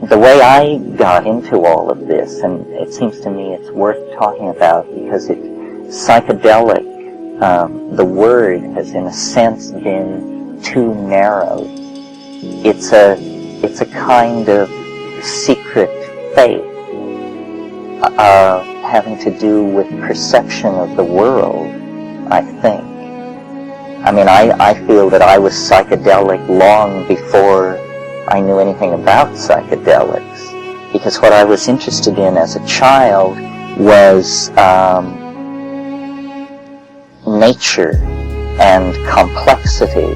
the way I got into all of this, and it seems to me it's worth talking about because psychedelic, the word has in a sense been too narrow. It's a kind of secret faith having to do with perception of the world, I think. I mean, I feel that I was psychedelic long before I knew anything about psychedelics, because what I was interested in as a child was nature and complexity,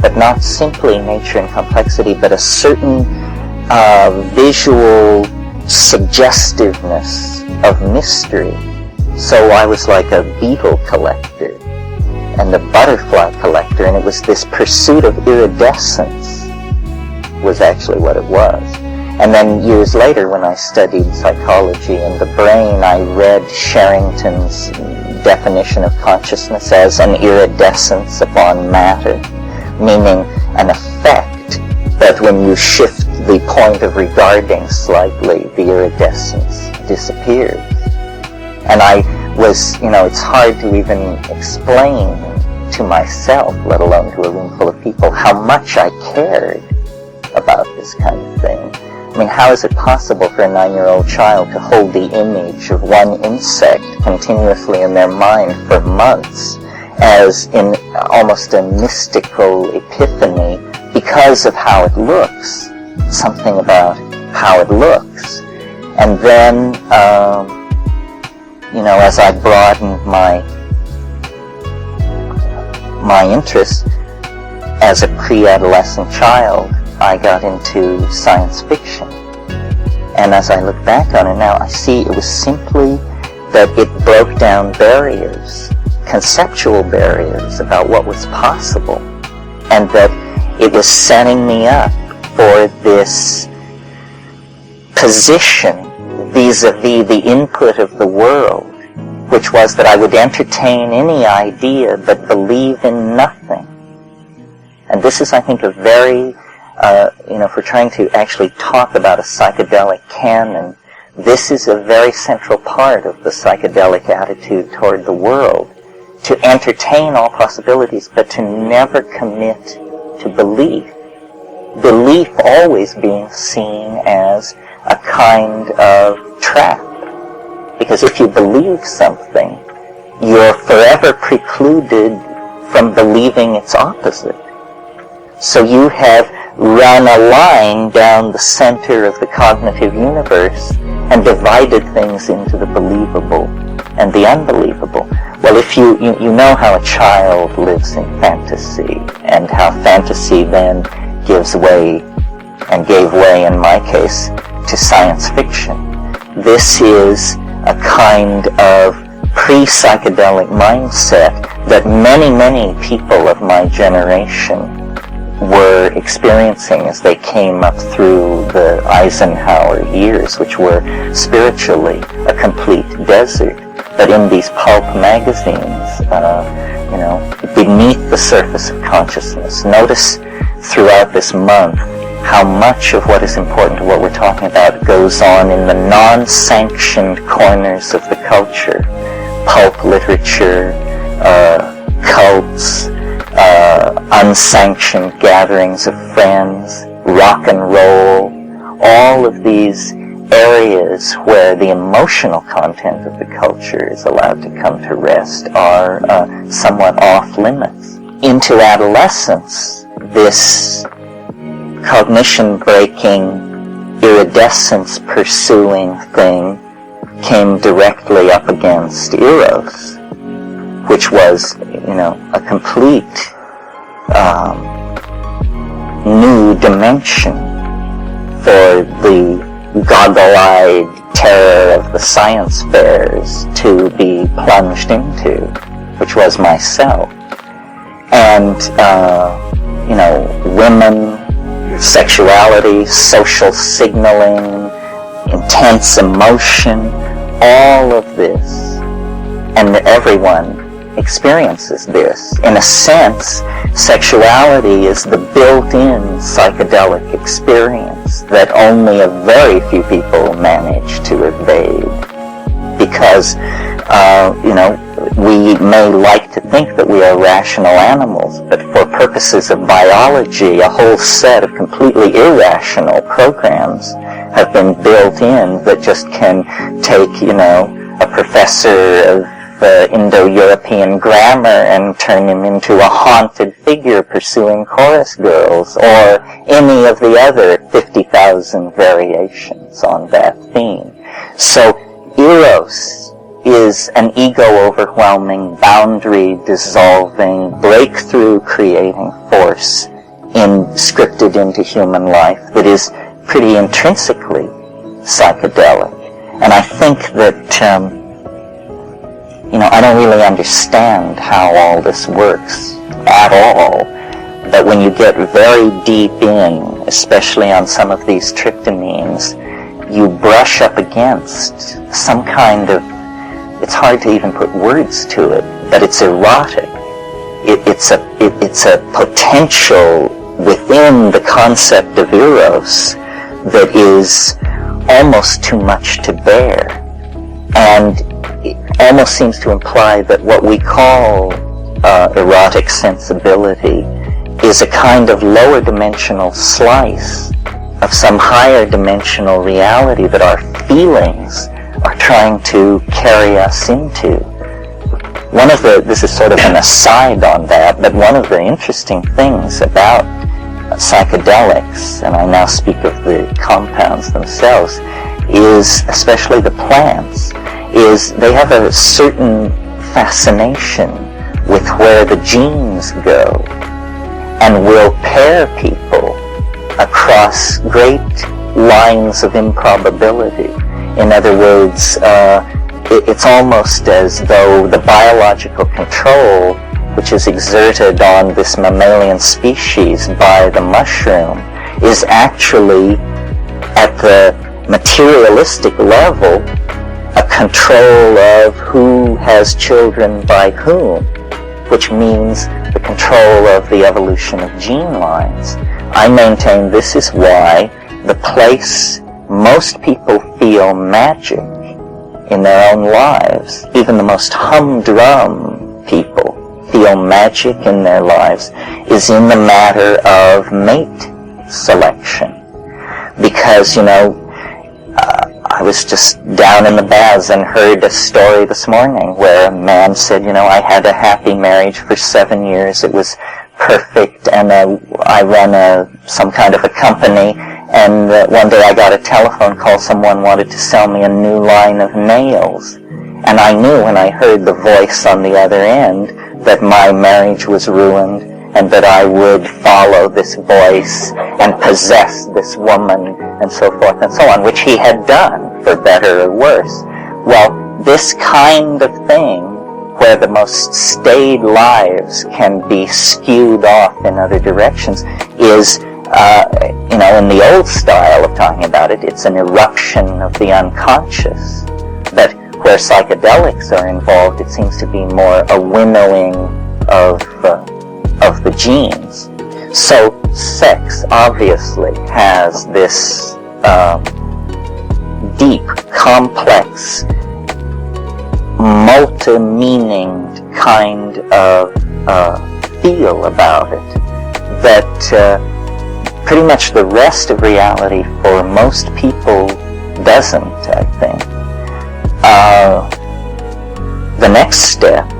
but not simply nature and complexity, but a certain visual suggestiveness of mystery. So I was like a beetle collector and a butterfly collector, and it was this pursuit of iridescence was actually what it was. And then years later, when I studied psychology and the brain, I read Sherrington's definition of consciousness as an iridescence upon matter, meaning an effect that when you shift the point of regarding slightly, the iridescence disappears. And I was, it's hard to even explain to myself, let alone to a room full of people, how much I cared about this kind of thing. I mean, how is it possible for a 9-year-old child to hold the image of one insect continuously in their mind for months as in almost a mystical epiphany because of how it looks, something about how it looks. And then, as I broadened my interest as a pre-adolescent child, I got into science fiction. And as I look back on it now, I see it was simply that it broke down barriers, conceptual barriers about what was possible, and that it was setting me up for this position vis-a-vis the input of the world, which was that I would entertain any idea but believe in nothing. And this is, I think, a very if we're trying to actually talk about a psychedelic canon, this is a very central part of the psychedelic attitude toward the world, to entertain all possibilities, but to never commit to belief. Belief always being seen as a kind of trap. Because if you believe something, you're forever precluded from believing its opposite. So you have run a line down the center of the cognitive universe and divided things into the believable and the unbelievable. Well, if you know how a child lives in fantasy, and how fantasy then gives way, and gave way in my case, to science fiction. This is a kind of pre-psychedelic mindset that many, many people of my generation were experiencing as they came up through the Eisenhower years, which were spiritually a complete desert. But in these pulp magazines, beneath the surface of consciousness, notice throughout this month how much of what is important to what we're talking about goes on in the non-sanctioned corners of the culture. Pulp literature, cults, unsanctioned gatherings of friends, rock and roll, all of these areas where the emotional content of the culture is allowed to come to rest are somewhat off limits. Into adolescence, this cognition-breaking, iridescence-pursuing thing came directly up against Eros, which was, a complete new dimension for the goggle-eyed terror of the science fairs to be plunged into, which was myself. And, women, sexuality, social signaling, intense emotion, all of this, and everyone experiences this. In a sense, sexuality is the built-in psychedelic experience that only a very few people manage to evade. Because, we may like to think that we are rational animals, but for purposes of biology, a whole set of completely irrational programs have been built in that just can take, a professor of Indo-European grammar and turn him into a haunted figure pursuing chorus girls, or any of the other 50,000 variations on that theme. So, Eros is an ego-overwhelming, boundary-dissolving, breakthrough-creating force scripted into human life that is pretty intrinsically psychedelic. And I think that, I don't really understand how all this works at all, but when you get very deep in, especially on some of these tryptamines, you brush up against some kind of, it's hard to even put words to it, but it's erotic. It's a potential within the concept of Eros that is almost too much to bear. And it almost seems to imply that what we call erotic sensibility is a kind of lower dimensional slice of some higher dimensional reality that our feelings are trying to carry us into. This is sort of an aside on that, but one of the interesting things about psychedelics, and I now speak of the compounds themselves, is, especially the plants, is they have a certain fascination with where the genes go, and will pair people across great lines of improbability. In other words, it's almost as though the biological control which is exerted on this mammalian species by the mushroom is actually, at the materialistic level, a control of who has children by whom, which means the control of the evolution of gene lines. I maintain this is why the place most people feel magic in their own lives, even the most humdrum people feel magic in their lives, is in the matter of mate selection. Because, I was just down in the baths and heard a story this morning where a man said, I had a happy marriage for 7 years, it was perfect, and I run some kind of a company, and one day I got a telephone call, someone wanted to sell me a new line of nails. And I knew when I heard the voice on the other end that my marriage was ruined, and that I would follow this voice and possess this woman, and so forth and so on, which he had done, for better or worse. Well, this kind of thing, where the most staid lives can be skewed off in other directions, is, in the old style of talking about it, it's an eruption of the unconscious. But where psychedelics are involved, it seems to be more a winnowing of the genes. So sex obviously has this deep, complex, multi-meaninged kind of feel about it that pretty much the rest of reality for most people doesn't, I think. The next step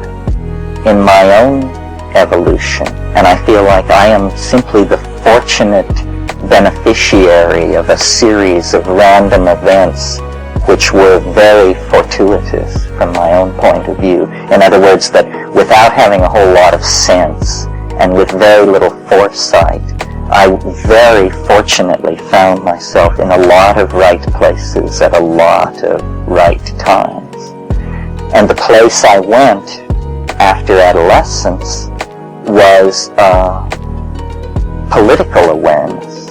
in my own evolution, and I feel like I am simply the fortunate beneficiary of a series of random events which were very fortuitous from my own point of view. In other words, that without having a whole lot of sense and with very little foresight, I very fortunately found myself in a lot of right places at a lot of right times. And the place I went after adolescence was political awareness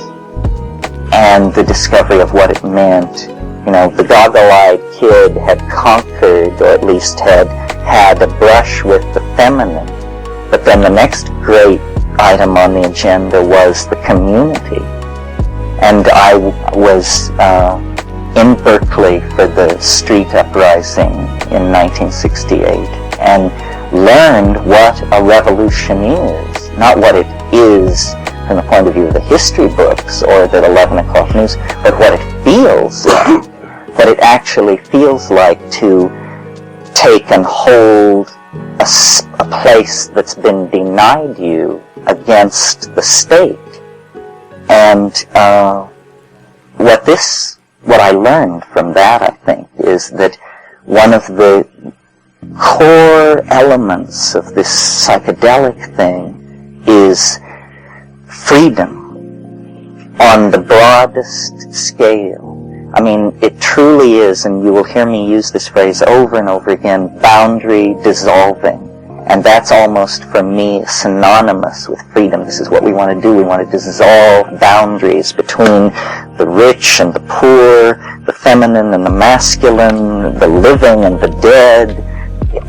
and the discovery of what it meant. The goggle-eyed kid had conquered conquered, or at least had had a brush with the feminine. But then the next great item on the agenda was the community. And I was in Berkeley for the street uprising in 1968 and learned what a revolution is, not what it is from the point of view of the history books or the 11 o'clock news, but what it feels like, what it actually feels like to take and hold a place that's been denied you against the state. And what I learned from that, I think, is that one of the core elements of this psychedelic thing is freedom on the broadest scale. I mean, it truly is, and you will hear me use this phrase over and over again, boundary dissolving. And that's almost, for me, synonymous with freedom. This is what we want to do. We want to dissolve boundaries between the rich and the poor, the feminine and the masculine, the living and the dead.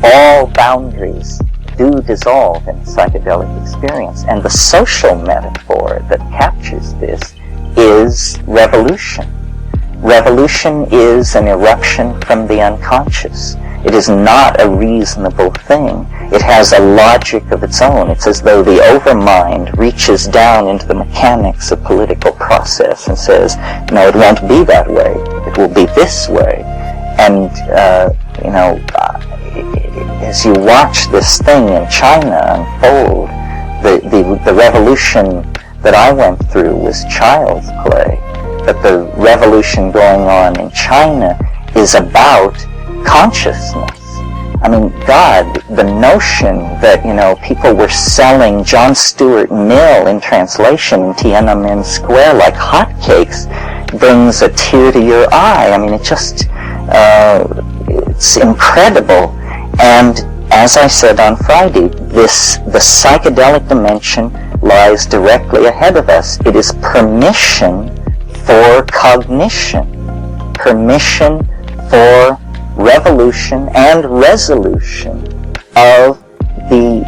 All boundaries do dissolve in psychedelic experience. And the social metaphor that captures this is revolution. Revolution is an eruption from the unconscious. It is not a reasonable thing. It has a logic of its own. It's as though the overmind reaches down into the mechanics of political process and says, no, it won't be that way. It will be this way. And, as you watch this thing in China unfold, the revolution that I went through was child's play. But the revolution going on in China is about consciousness. I mean, God, the notion that, people were selling John Stuart Mill in translation in Tiananmen Square like hotcakes brings a tear to your eye. I mean, it's incredible. And as I said on Friday, the psychedelic dimension lies directly ahead of us. It is permission for cognition, permission for revolution and resolution of the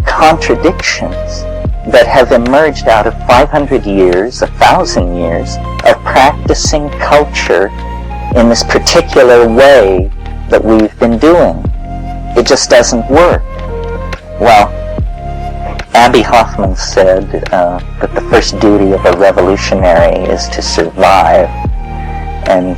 contradictions that have emerged out of 500 years, 1,000 years of practicing culture in this particular way that we've been doing. It just doesn't work. Well, Abby Hoffman said that the first duty of a revolutionary is to survive. And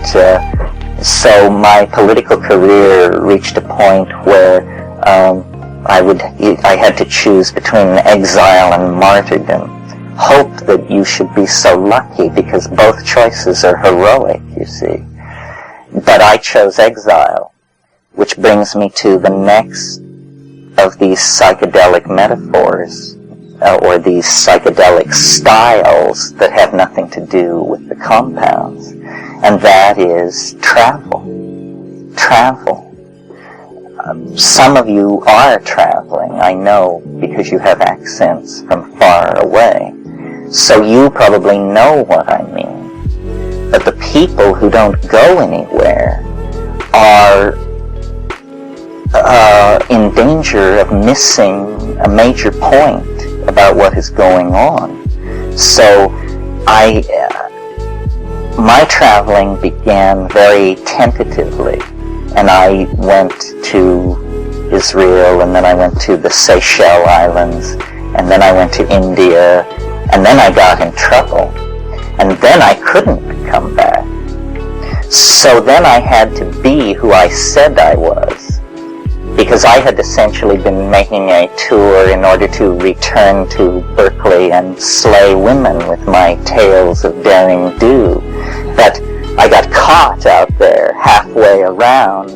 so my political career reached a point where I had to choose between exile and martyrdom. Hope that you should be so lucky, because both choices are heroic, you see. But I chose exile, which brings me to the next of these psychedelic metaphors, or these psychedelic styles that have nothing to do with the compounds, and that is travel. Travel. Some of you are traveling, I know, because you have accents from far away, so you probably know what I mean. But the people who don't go anywhere are in danger of missing a major point about what is going on. So my traveling began very tentatively, and I went to Israel, and then I went to the Seychelles Islands, and then I went to India, and then I got in trouble, and then I couldn't come back. So then I had to be who I said I was, because I had essentially been making a tour in order to return to Berkeley and slay women with my tales of daring do. But I got caught out there halfway around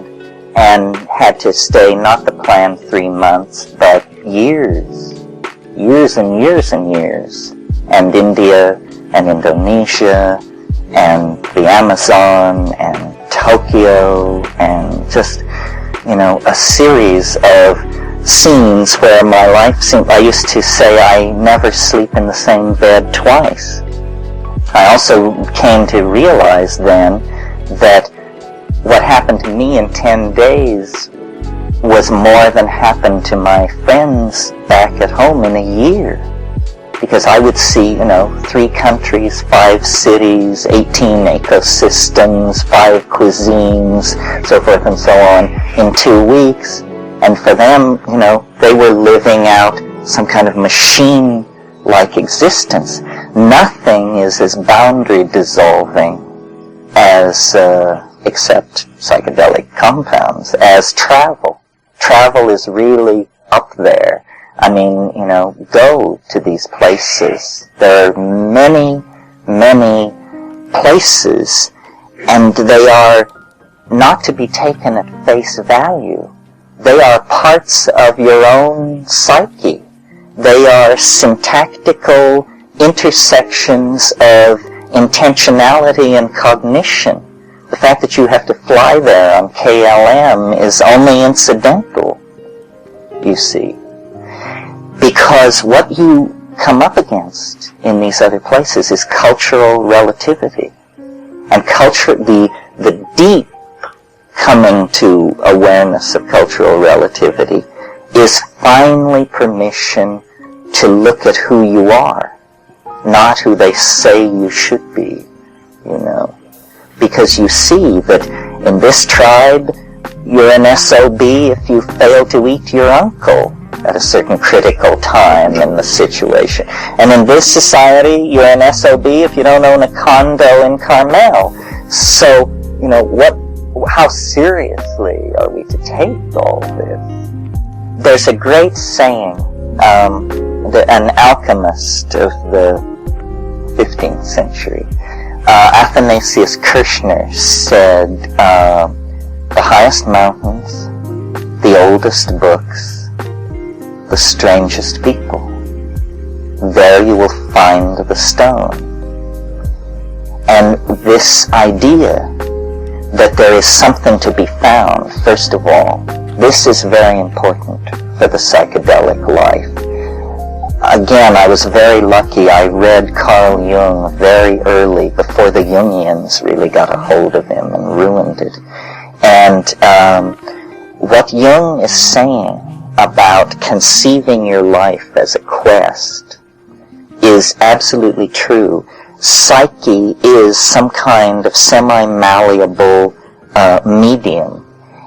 and had to stay not the planned 3 months, but years and years and years. And India and Indonesia and the Amazon and Tokyo and just, a series of scenes where my life seemed, I used to say I never sleep in the same bed twice. I also came to realize then that what happened to me in 10 days was more than happened to my friends back at home in a year. Because I would see, 3 countries, 5 cities, 18 ecosystems, 5 cuisines, so forth and so on, in 2 weeks. And for them, they were living out some kind of machine-like existence. Nothing is as boundary dissolving as, except psychedelic compounds, as travel. Travel is really up there. I mean, go to these places. There are many, many places, and they are not to be taken at face value. They are parts of your own psyche. They are syntactical intersections of intentionality and cognition. The fact that you have to fly there on KLM is only incidental, you see. Because what you come up against in these other places is cultural relativity. And the deep coming to awareness of cultural relativity is finally permission to look at who you are, not who they say you should be, Because you see that in this tribe, you're an SOB if you fail to eat your uncle at a certain critical time in the situation. And in this society, you're an SOB if you don't own a condo in Carmel. So, how seriously are we to take all this? There's a great saying, an alchemist of the 15th century, Athanasius Kirchner, said, the highest mountains, the oldest books, the strangest people, there you will find the stone. And this idea that there is something to be found, first of all, this is very important for the psychedelic life. Again, I was very lucky. I read Carl Jung very early, before the Jungians really got a hold of him and ruined it. And what Jung is saying about conceiving your life as a quest is absolutely true. Psyche is some kind of semi-malleable medium.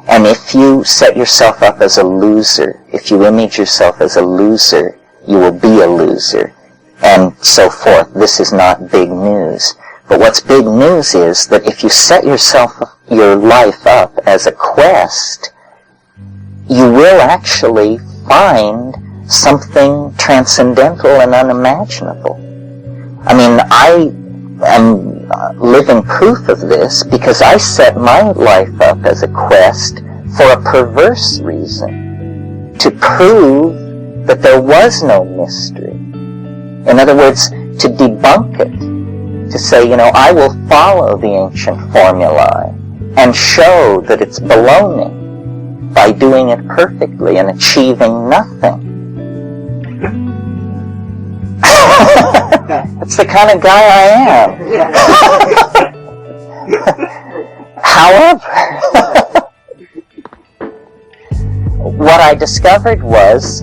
And if you set yourself up as a loser, if you image yourself as a loser, you will be a loser, and so forth. This is not big news. But what's big news is that if you set your life up as a quest, you will actually find something transcendental and unimaginable. I mean, I am living proof of this because I set my life up as a quest for a perverse reason, to prove that there was no mystery. In other words, to debunk it, to say, I will follow the ancient formulae and show that it's baloney by doing it perfectly and achieving nothing. That's the kind of guy I am. However, what I discovered was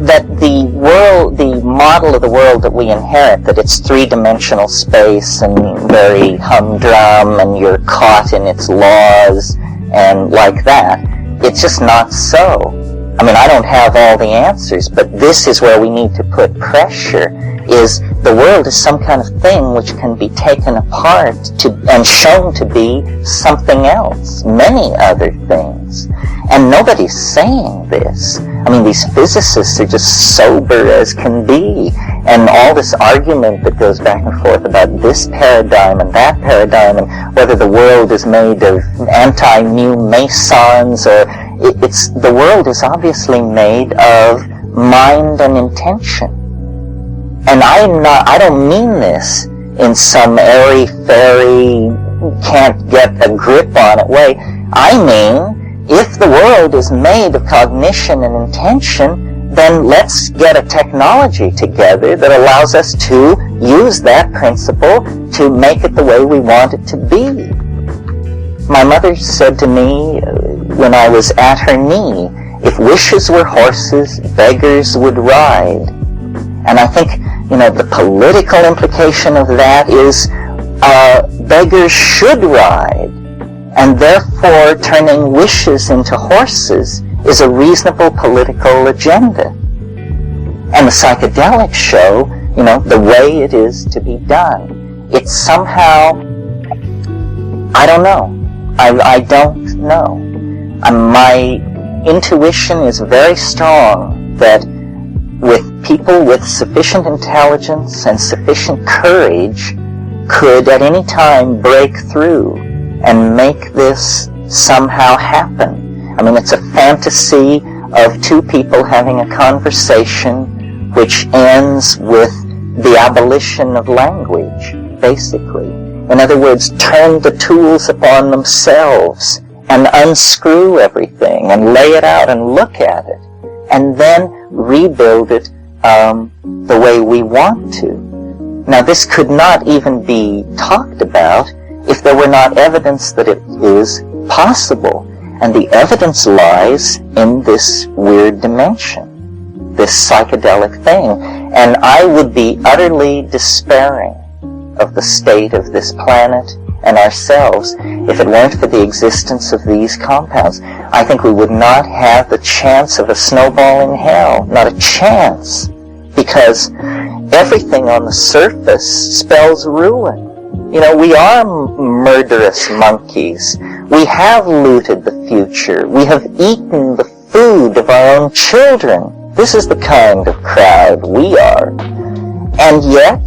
that the model of the world that we inherit, that it's 3-dimensional space and very humdrum and you're caught in its laws and like that, it's just not so. I mean, I don't have all the answers, but this is where we need to put pressure, is the world is some kind of thing which can be taken apart and shown to be something else, many other things. And nobody's saying this. I mean, these physicists are just sober as can be. And all this argument that goes back and forth about this paradigm and that paradigm and whether the world is made of anti-new Masons or... the world is obviously made of mind and intention. And I don't mean this in some airy-fairy, can't get a grip on it way. I mean, if the world is made of cognition and intention, then let's get a technology together that allows us to use that principle to make it the way we want it to be. My mother said to me when I was at her knee, if wishes were horses, beggars would ride. And I think, the political implication of that is beggars should ride. And therefore, turning wishes into horses is a reasonable political agenda. And the psychedelics show, the way it is to be done. It's somehow, I don't know. I don't know. My intuition is very strong that with people with sufficient intelligence and sufficient courage could at any time break through and make this somehow happen. I mean, it's a fantasy of two people having a conversation which ends with the abolition of language, basically. In other words, turn the tools upon themselves and unscrew everything and lay it out and look at it, and then rebuild it the way we want to. Now, this could not even be talked about if there were not evidence that it is possible. And the evidence lies in this weird dimension, this psychedelic thing. And I would be utterly despairing of the state of this planet and ourselves if it weren't for the existence of these compounds. I think we would not have the chance of a snowball in hell, not a chance, because everything on the surface spells ruin. We are murderous monkeys. We have looted the future. We have eaten the food of our own children. This is the kind of crowd we are. And yet,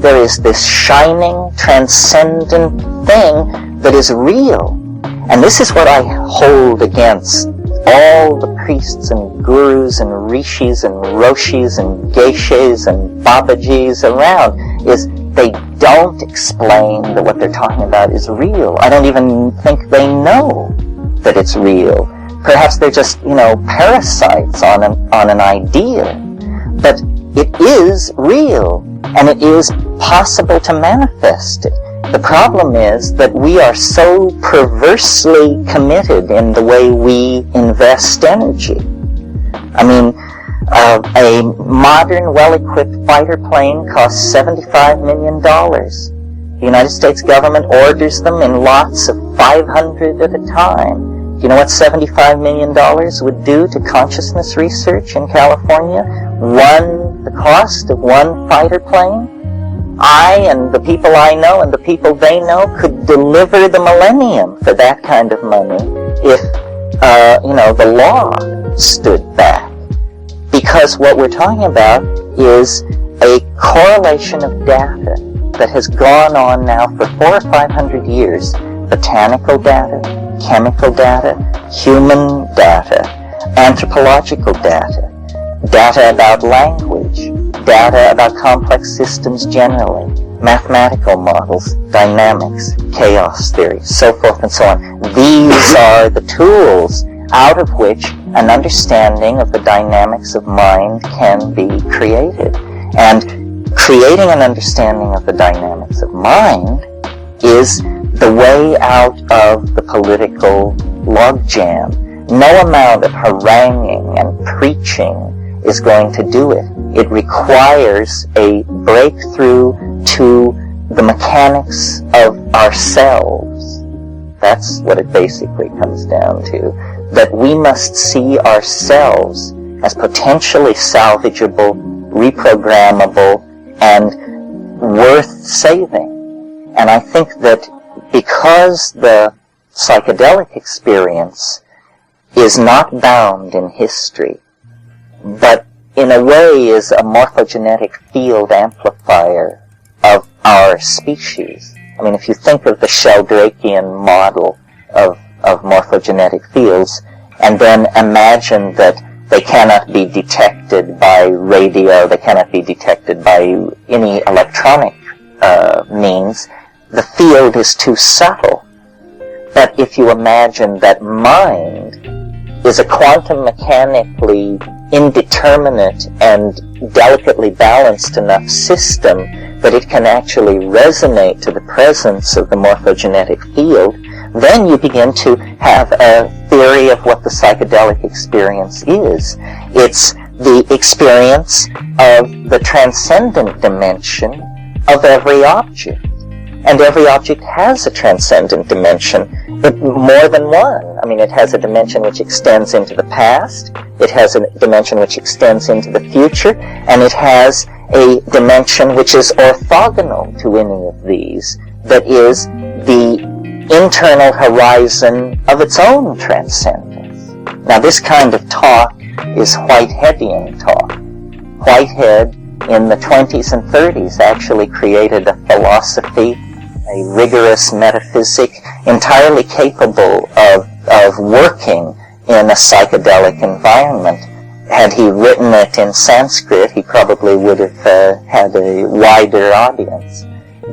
there is this shining, transcendent thing that is real. And this is what I hold against all the priests and gurus and rishis and roshis and geishas and babajis around, is they don't explain that what they're talking about is real. I don't even think they know that it's real. Perhaps they're just, parasites on an idea. But it is real, and it is possible to manifest it. The problem is that we are so perversely committed in the way we invest energy. I mean, a modern, well-equipped fighter plane costs $75 million. The United States government orders them in lots of 500 at a time. Do you know what $75 million would do to consciousness research in California? The cost of one fighter plane? I and the people I know and the people they know could deliver the millennium for that kind of money if, the law stood back. Because what we're talking about is a correlation of data that has gone on now for 400 or 500 years. Botanical data, chemical data, human data, anthropological data, data about language, data about complex systems generally, mathematical models, dynamics, chaos theory, so forth and so on. These are the tools out of which an understanding of the dynamics of mind can be created. And creating an understanding of the dynamics of mind is the way out of the political logjam. No amount of haranguing and preaching is going to do it. It requires a breakthrough to the mechanics of ourselves. That's what it basically comes down to. That we must see ourselves as potentially salvageable, reprogrammable, and worth saving. And I think that because the psychedelic experience is not bound in history, but in a way is a morphogenetic field amplifier of our species. I mean, if you think of the Sheldrakean model of morphogenetic fields, and then imagine that they cannot be detected by radio, they cannot be detected by any electronic means, the field is too subtle. But if you imagine that mind is a quantum mechanically indeterminate and delicately balanced enough system that it can actually resonate to the presence of the morphogenetic field, then you begin to have a theory of what the psychedelic experience is. It's the experience of the transcendent dimension of every object. And every object has a transcendent dimension, but more than one. I mean, it has a dimension which extends into the past, it has a dimension which extends into the future, and it has a dimension which is orthogonal to any of these, that is the internal horizon of its own transcendence. Now, this kind of talk is Whiteheadian talk. Whitehead, in the 20s and 30s, actually created a philosophy, a rigorous metaphysic, entirely capable of working in a psychedelic environment. Had he written it in Sanskrit, he probably would have had a wider audience.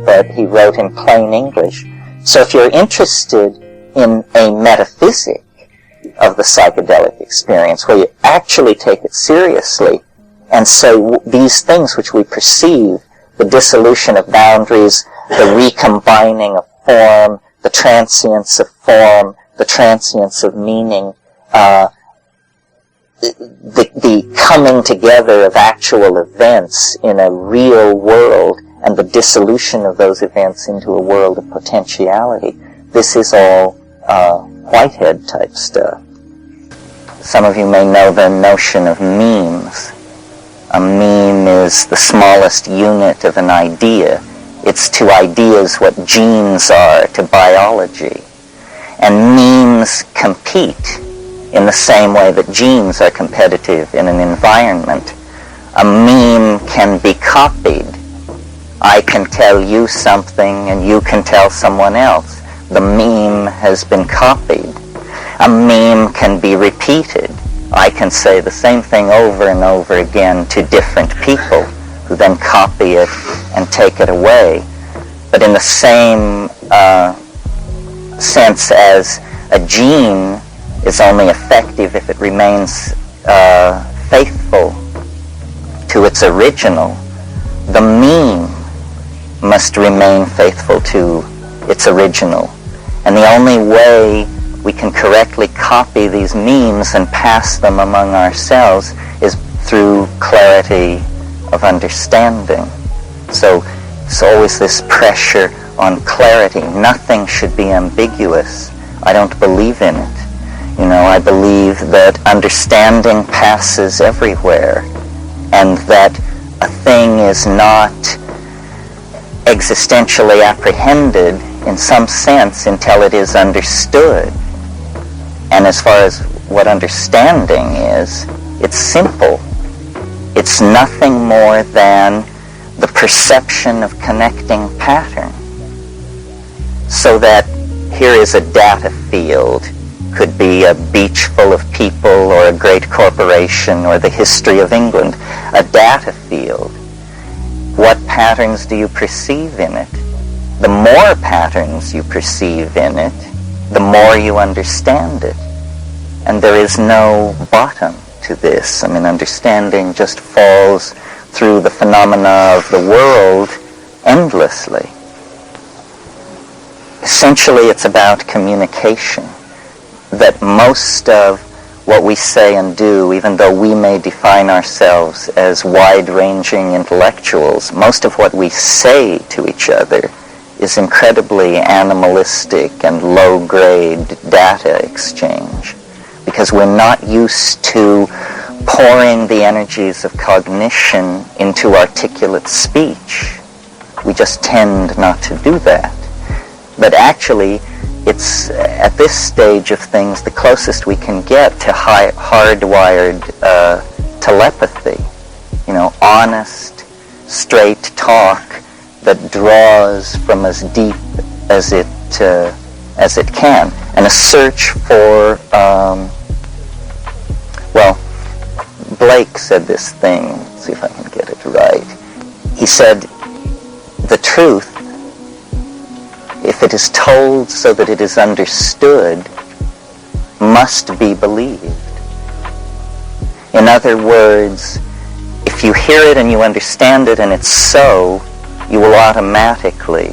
But he wrote in plain English. So if you're interested in a metaphysic of the psychedelic experience, where you actually take it seriously and say these things which we perceive, the dissolution of boundaries, the recombining of form, the transience of form, the transience of meaning, the coming together of actual events in a real world, and the dissolution of those events into a world of potentiality. This is all Whitehead type stuff. Some of you may know the notion of memes. A meme is the smallest unit of an idea. It's to ideas what genes are to biology. And memes compete in the same way that genes are competitive in an environment. A meme can be copied. I can tell you something and you can tell someone else. The meme has been copied. A meme can be repeated. I can say the same thing over and over again to different people who then copy it and take it away. But in the same sense as a gene is only effective if it remains faithful to its original, the meme must remain faithful to its original. And the only way we can correctly copy these memes and pass them among ourselves is through clarity of understanding. So it's always this pressure on clarity. Nothing should be ambiguous. I don't believe in it. You know, I believe that understanding passes everywhere, and that a thing is not existentially apprehended in some sense until it is understood. And as far as what understanding is, it's simple. It's nothing more than the perception of connecting pattern. So that here is a data field. Could be a beach full of people, or a great corporation, or the history of England. A data field. What patterns do you perceive in it? The more patterns you perceive in it, the more you understand it. And there is no bottom to this. I mean, understanding just falls through the phenomena of the world endlessly. Essentially, it's about communication. That most of what we say and do, even though we may define ourselves as wide-ranging intellectuals, most of what we say to each other is incredibly animalistic and low-grade data exchange, because we're not used to pouring the energies of cognition into articulate speech. We just tend not to do that. But actually, it's at this stage of things the closest we can get to hardwired telepathy. You know, honest, straight talk that draws from as deep as it can, and a search for. Well, Blake said this thing. Let's see if I can get it right. He said, "The truth, if it is told so that it is understood, must be believed. In other words, if you hear it and you understand it and it's so, you will automatically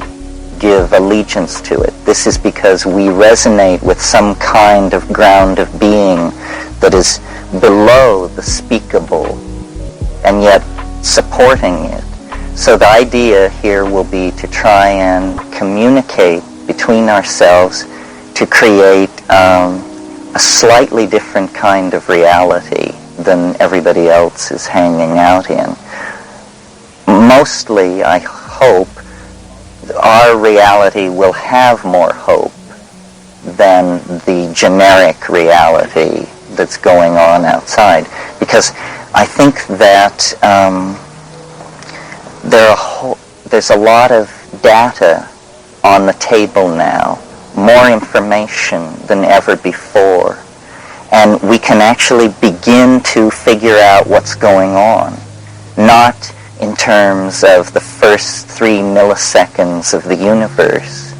give allegiance to it. This is because we resonate with some kind of ground of being that is below the speakable and yet supporting it. So the idea here will be to try and communicate between ourselves to create a slightly different kind of reality than everybody else is hanging out in. Mostly, I hope, our reality will have more hope than the generic reality that's going on outside. Because I think that there's a lot of data on the table now, more information than ever before. And we can actually begin to figure out what's going on, not in terms of the first 3 milliseconds of the universe,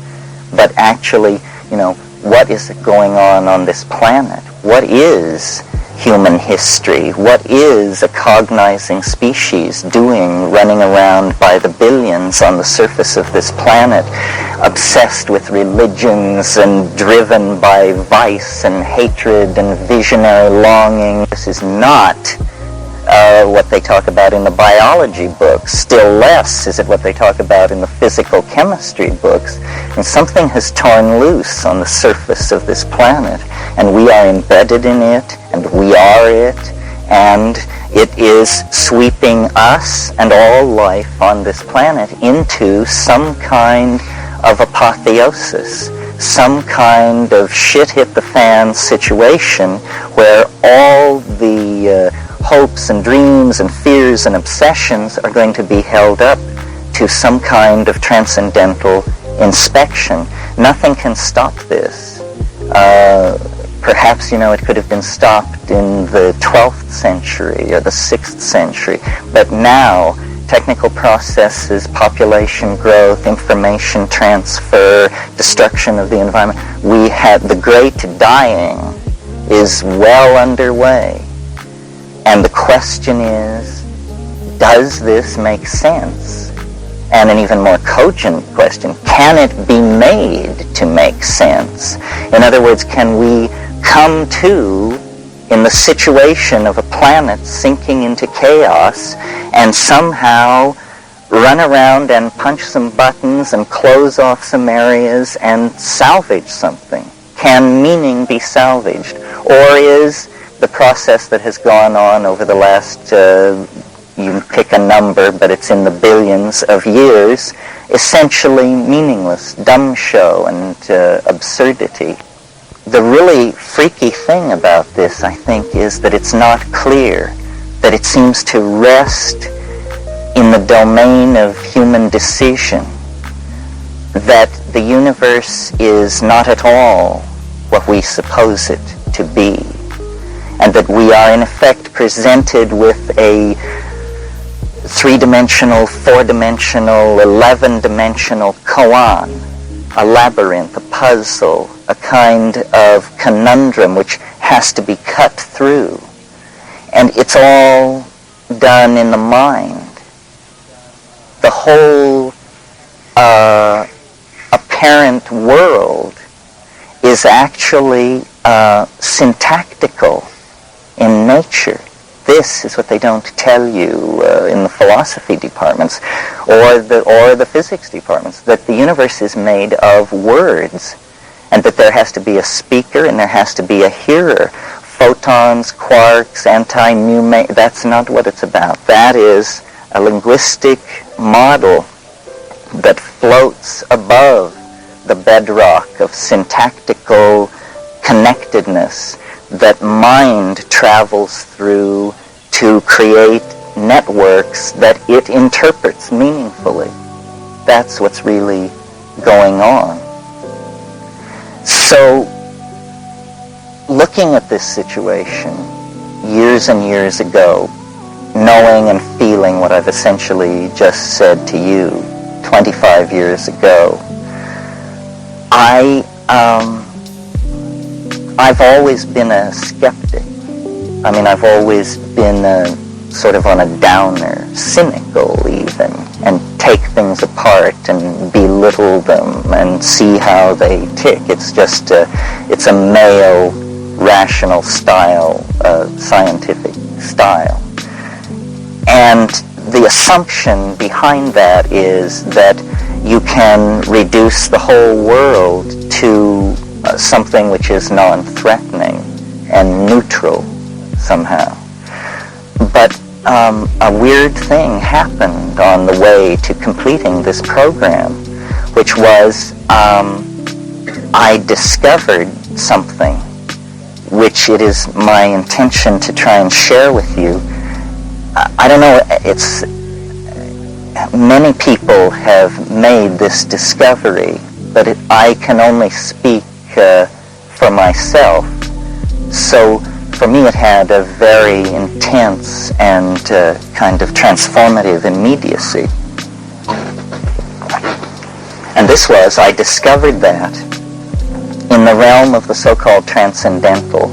but actually, what is going on this planet? What is human history? What is a cognizing species doing, running around by the billions on the surface of this planet, obsessed with religions and driven by vice and hatred and visionary longing? This is not what they talk about in the biology books. Still less is it what they talk about in the physical chemistry books. And something has torn loose on the surface of this planet, and we are embedded in it, and we are it, and it is sweeping us and all life on this planet into some kind of apotheosis, some kind of shit hit the fan situation where all the hopes and dreams and fears and obsessions are going to be held up to some kind of transcendental inspection. Nothing can stop this. Perhaps, it could have been stopped in the 12th century or the 6th century, but now technical processes, population growth, information transfer, destruction of the environment, we have the great dying is well underway. And the question is, does this make sense? And an even more cogent question, can it be made to make sense? In other words, can we come to, in the situation of a planet sinking into chaos, and somehow run around and punch some buttons and close off some areas and salvage something? Can meaning be salvaged? Or is the process that has gone on over the last, you pick a number, but it's in the billions of years, essentially meaningless, dumb show and absurdity? The really freaky thing about this, I think, is that it's not clear, that it seems to rest in the domain of human decision, that the universe is not at all what we suppose it to be, and that we are in effect presented with a 3-dimensional, 4-dimensional, 11-dimensional koan, a labyrinth, a puzzle, a kind of conundrum which has to be cut through. And it's all done in the mind. The whole apparent world is actually syntactical in nature. This is what they don't tell you in the philosophy departments or the physics departments, that the universe is made of words, and that there has to be a speaker and there has to be a hearer. Photons, quarks, anti-new, that's not what it's about. That is a linguistic model that floats above the bedrock of syntactical connectedness that mind travels through to create networks that it interprets meaningfully. That's what's really going on. So, looking at this situation years and years ago, knowing and feeling what I've essentially just said to you 25 years ago, I I've always been a skeptic. I mean, I've always been sort of on a downer, cynical even, and take things apart and belittle them and see how they tick. It's just it's a male, rational style, scientific style. And the assumption behind that is that you can reduce the whole world to something which is non-threatening and neutral somehow. But a weird thing happened on the way to completing this program, which was I discovered something which it is my intention to try and share with you. I don't know, it's many people have made this discovery, but I can only speak for myself. So for me it had a very intense and kind of transformative immediacy. And this was, I discovered that in the realm of the so-called transcendental.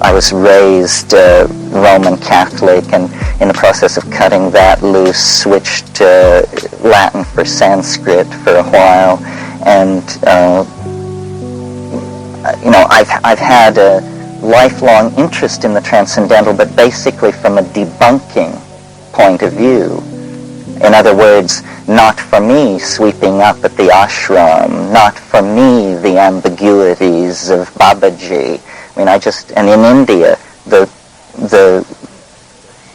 I was raised Roman Catholic, and in the process of cutting that loose, switched to Latin for Sanskrit for a while, and I've had a lifelong interest in the transcendental, but basically from a debunking point of view. In other words, not for me sweeping up at the ashram, not for me the ambiguities of Babaji. I mean, and in India, the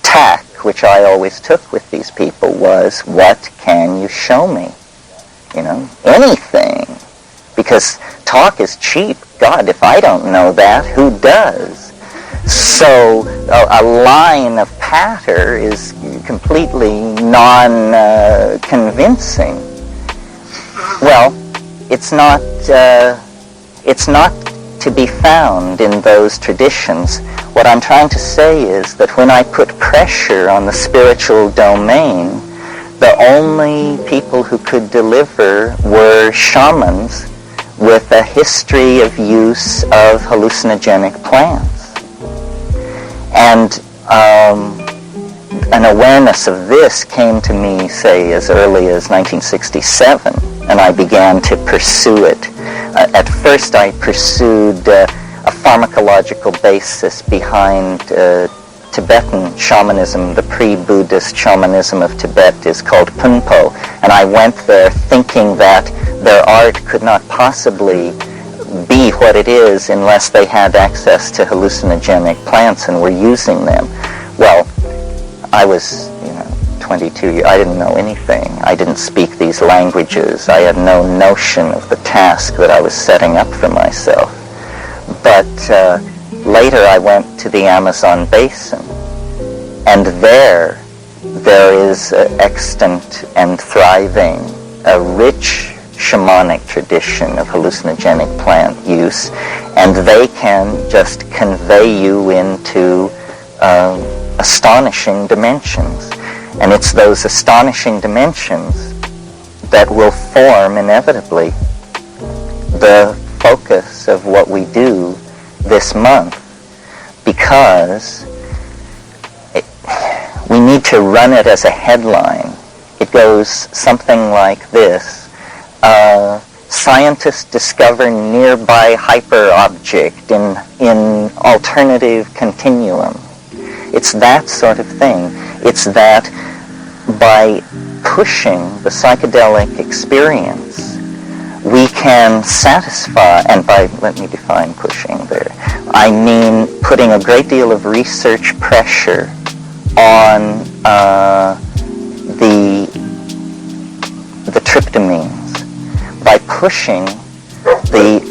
tack which I always took with these people was, what can you show me? Anything. Because talk is cheap. God, if I don't know that, who does? So a line of patter is completely non-convincing. Well, it's not to be found in those traditions. What I'm trying to say is that when I put pressure on the spiritual domain, the only people who could deliver were shamans with a history of use of hallucinogenic plants. And an awareness of this came to me, say, as early as 1967, and I began to pursue it. At first I pursued a pharmacological basis behind Tibetan shamanism. The pre-Buddhist shamanism of Tibet is called Punpo, and I went there thinking that their art could not possibly be what it is unless they had access to hallucinogenic plants and were using them. Well, I was 22 years, I didn't know anything. I didn't speak these languages. I had no notion of the task that I was setting up for myself. But later I went to the Amazon basin, and there is extant and thriving a rich shamanic tradition of hallucinogenic plant use, and they can just convey you into astonishing dimensions. And it's those astonishing dimensions that will form inevitably the focus of what we do this month, because we need to run it as a headline. It goes something like this. Scientists discover nearby hyperobject in alternative continuum. It's that sort of thing. It's that by pushing the psychedelic experience, we can satisfy, and let me define pushing there. I mean putting a great deal of research pressure on the tryptamines. By pushing the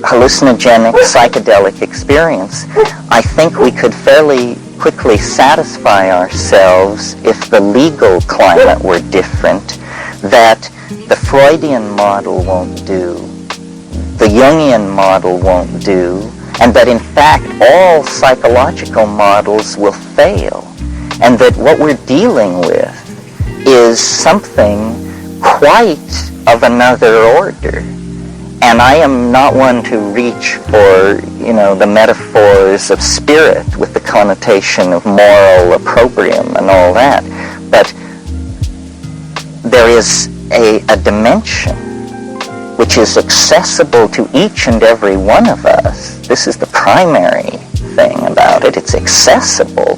hallucinogenic psychedelic experience, I think we could fairly quickly satisfy ourselves, if the legal climate were different, that the Freudian model won't do, the Jungian model won't do, and that in fact all psychological models will fail, and that what we're dealing with is something quite of another order. And I am not one to reach for, the metaphors of spirit with the connotation of moral opprobrium and all that. But there is a dimension which is accessible to each and every one of us. This is the primary thing about it. It's accessible,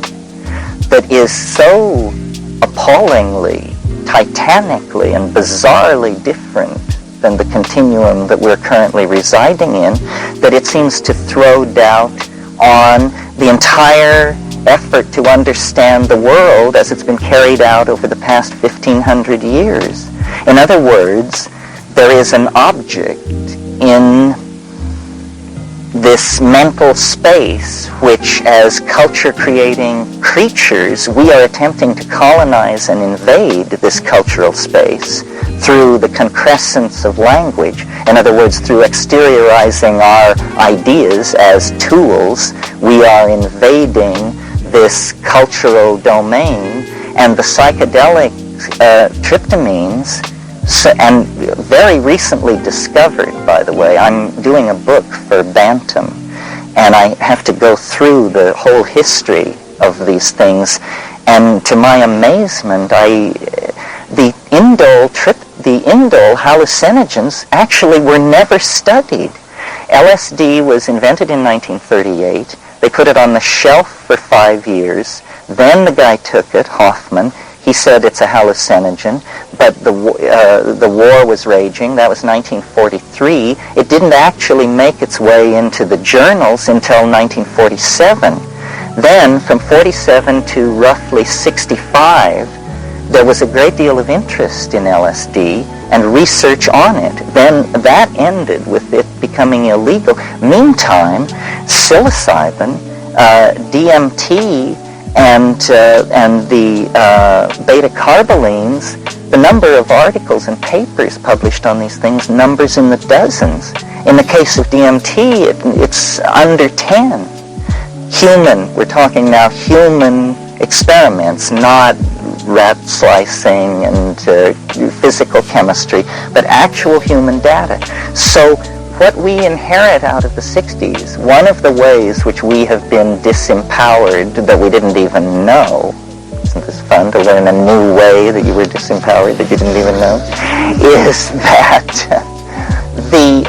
that is so appallingly, titanically, and bizarrely different than the continuum that we're currently residing in, that it seems to throw doubt on the entire effort to understand the world as it's been carried out over the past 1,500 years. In other words, there is an object in this mental space which, as culture-creating creatures, we are attempting to colonize and invade this cultural space through the concrescence of language. In other words, through exteriorizing our ideas as tools, we are invading this cultural domain. And the psychedelic tryptamines, and very recently discovered, by the way. I'm doing a book for Bantam, and I have to go through the whole history of these things. And to my amazement, the indole hallucinogens actually were never studied. LSD was invented in 1938. They put it on the shelf for 5 years. Then the guy took it, Hoffman. He said it's a hallucinogen, but the war was raging. That was 1943. It didn't actually make its way into the journals until 1947. Then, from 47 to roughly 65, there was a great deal of interest in LSD and research on it. Then that ended with it becoming illegal. Meantime, psilocybin, DMT, and the beta-carbolines, the number of articles and papers published on these things numbers in the dozens. In the case of DMT, it's under 10. We're talking now human experiments, not rat slicing and physical chemistry, but actual human data. So what we inherit out of the 60s, one of the ways which we have been disempowered that we didn't even know, isn't this fun to learn a new way that you were disempowered that you didn't even know, is that the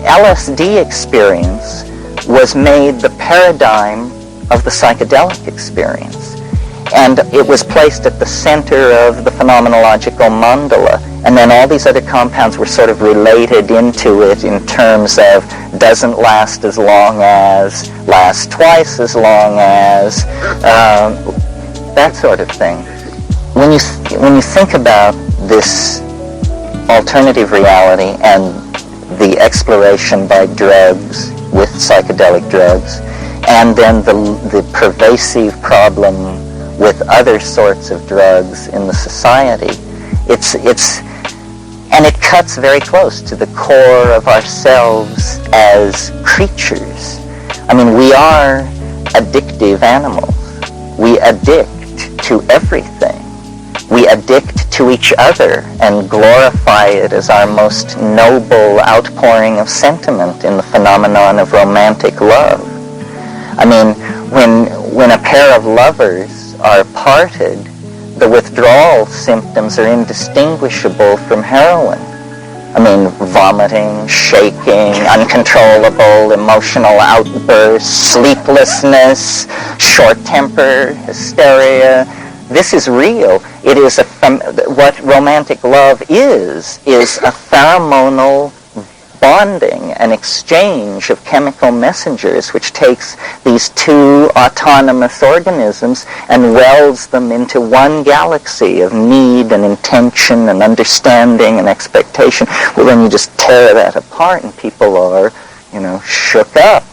LSD experience was made the paradigm of the psychedelic experience. And it was placed at the center of the phenomenological mandala. And then all these other compounds were sort of related into it in terms of doesn't last as long as, lasts twice as long as, that sort of thing. When you think about this alternative reality and the exploration by drugs with psychedelic drugs, and then the pervasive problem with other sorts of drugs in the society, and it cuts very close to the core of ourselves as creatures. I mean, we are addictive animals. We addict to everything. We addict to each other and glorify it as our most noble outpouring of sentiment in the phenomenon of romantic love. I mean, when a pair of lovers are parted, the withdrawal symptoms are indistinguishable from heroin. I mean, vomiting, shaking, uncontrollable emotional outbursts, sleeplessness, short temper, hysteria. This is real. It is what romantic love is a pheromonal bonding, an exchange of chemical messengers which takes these two autonomous organisms and welds them into one galaxy of need and intention and understanding and expectation. Well, then you just tear that apart and people are, shook up.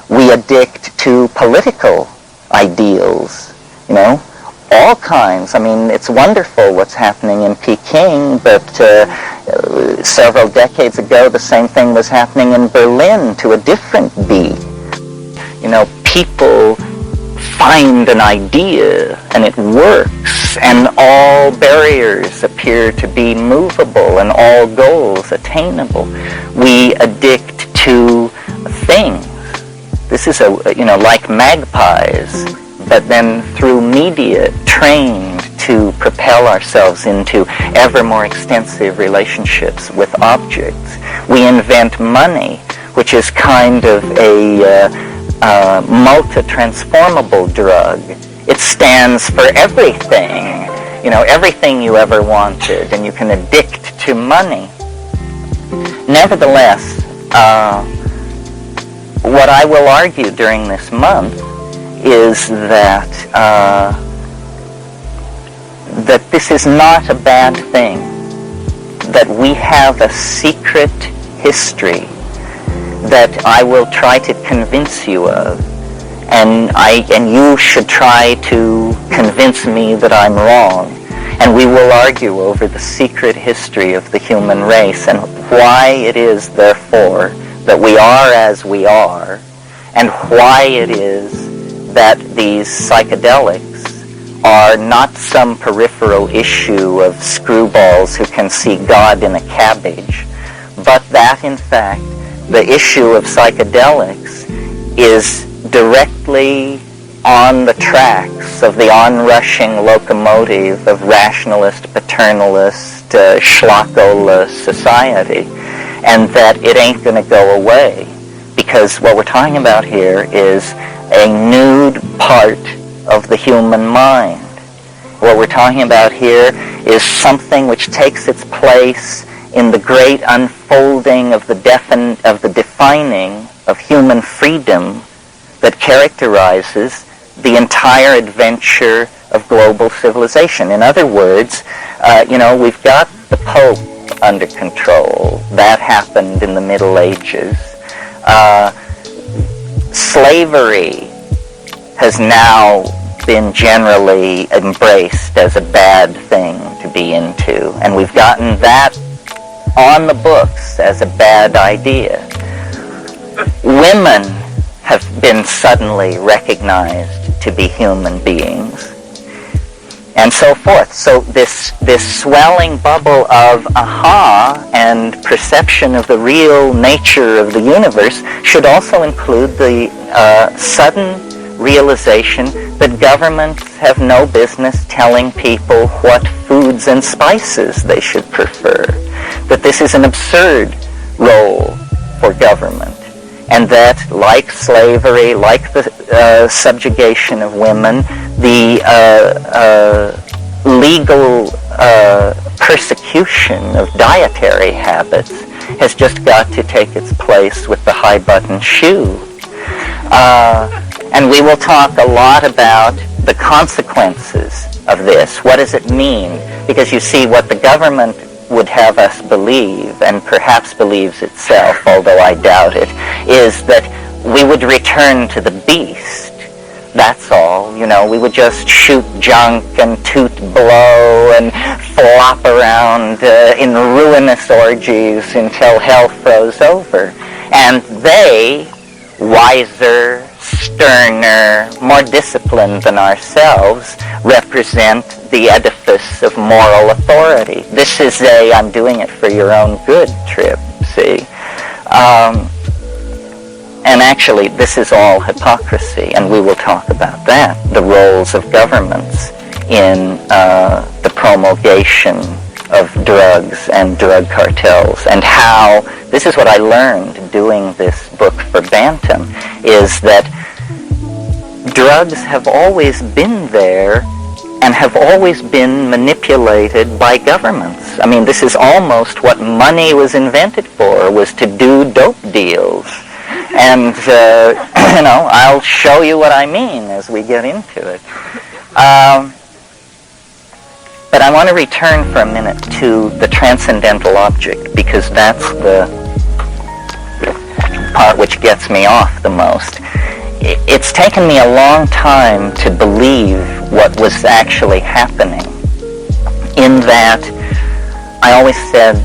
We addict to political ideals, all kinds. I mean, it's wonderful what's happening in Peking, but several decades ago, the same thing was happening in Berlin to a different beat. People find an idea and it works, and all barriers appear to be movable and all goals attainable. We addict to things. This is like magpies, but then through media trained to propel ourselves into ever more extensive relationships with objects. We invent money, which is kind of a multi-transformable drug. It stands for everything, everything you ever wanted, and you can addict to money. Nevertheless, what I will argue during this month is that that this is not a bad thing, that we have a secret history that I will try to convince you of, and you should try to convince me that I'm wrong, and we will argue over the secret history of the human race and why it is, therefore, that we are as we are, and why it is that these psychedelics are not some peripheral issue of screwballs who can see God in a cabbage, but that, in fact, the issue of psychedelics is directly on the tracks of the onrushing locomotive of rationalist, paternalist, schlockola society, and that it ain't going to go away, because what we're talking about here is a nude part of the human mind. What we're talking about here is something which takes its place in the great unfolding of the defining of human freedom that characterizes the entire adventure of global civilization. In other words, we've got the Pope under control. That happened in the Middle Ages. Slavery has now been generally embraced as a bad thing to be into, and we've gotten that on the books as a bad idea. Women have been suddenly recognized to be human beings, and so forth. So this swelling bubble of aha and perception of the real nature of the universe should also include the sudden realization that governments have no business telling people what foods and spices they should prefer, that this is an absurd role for government, and that, like slavery, like the subjugation of women, the legal persecution of dietary habits has just got to take its place with the high-button shoe. And we will talk a lot about the consequences of this. What does it mean? Because you see, what the government would have us believe, and perhaps believes itself, although I doubt it, is that we would return to the beast. That's all. We would just shoot junk and toot blow and flop around in ruinous orgies until hell froze over. And they, wiser, sterner, more disciplined than ourselves, represent the edifice of moral authority. This is a I'm doing it for your own good trip, see? And actually, this is all hypocrisy, and we will talk about that, the roles of governments in the promulgation of drugs and drug cartels, and how, this is what I learned doing this book for Bantam, is that drugs have always been there and have always been manipulated by governments. I mean, this is almost what money was invented for, was to do dope deals. And, I'll show you what I mean as we get into it. But I want to return for a minute to the transcendental object, because that's the part which gets me off the most. It's taken me a long time to believe what was actually happening, in that I always said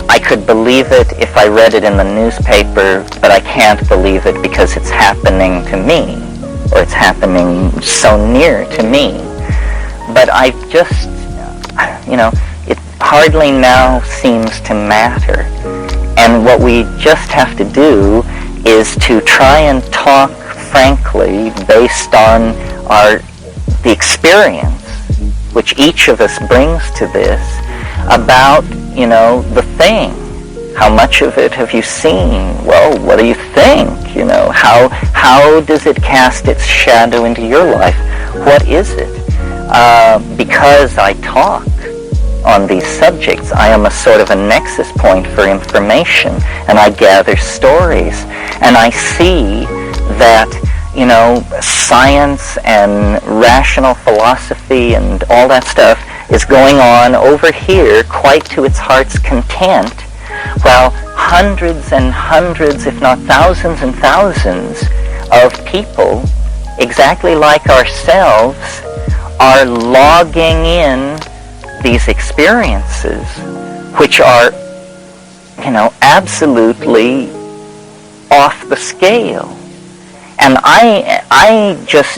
I could believe it if I read it in the newspaper, but I can't believe it because it's happening to me. or it's happening so near to me. But I just, it hardly now seems to matter. And what we just have to do is to try and talk frankly based on the experience which each of us brings to this about, the thing. How much of it have you seen? Well, what do you think? How does it cast its shadow into your life? What is it? Because I talk on these subjects, I am a sort of a nexus point for information, and I gather stories, and I see that, science and rational philosophy and all that stuff is going on over here quite to its heart's content, while hundreds and hundreds, if not thousands and thousands of people, exactly like ourselves, are logging in these experiences, which are, absolutely off the scale. And I just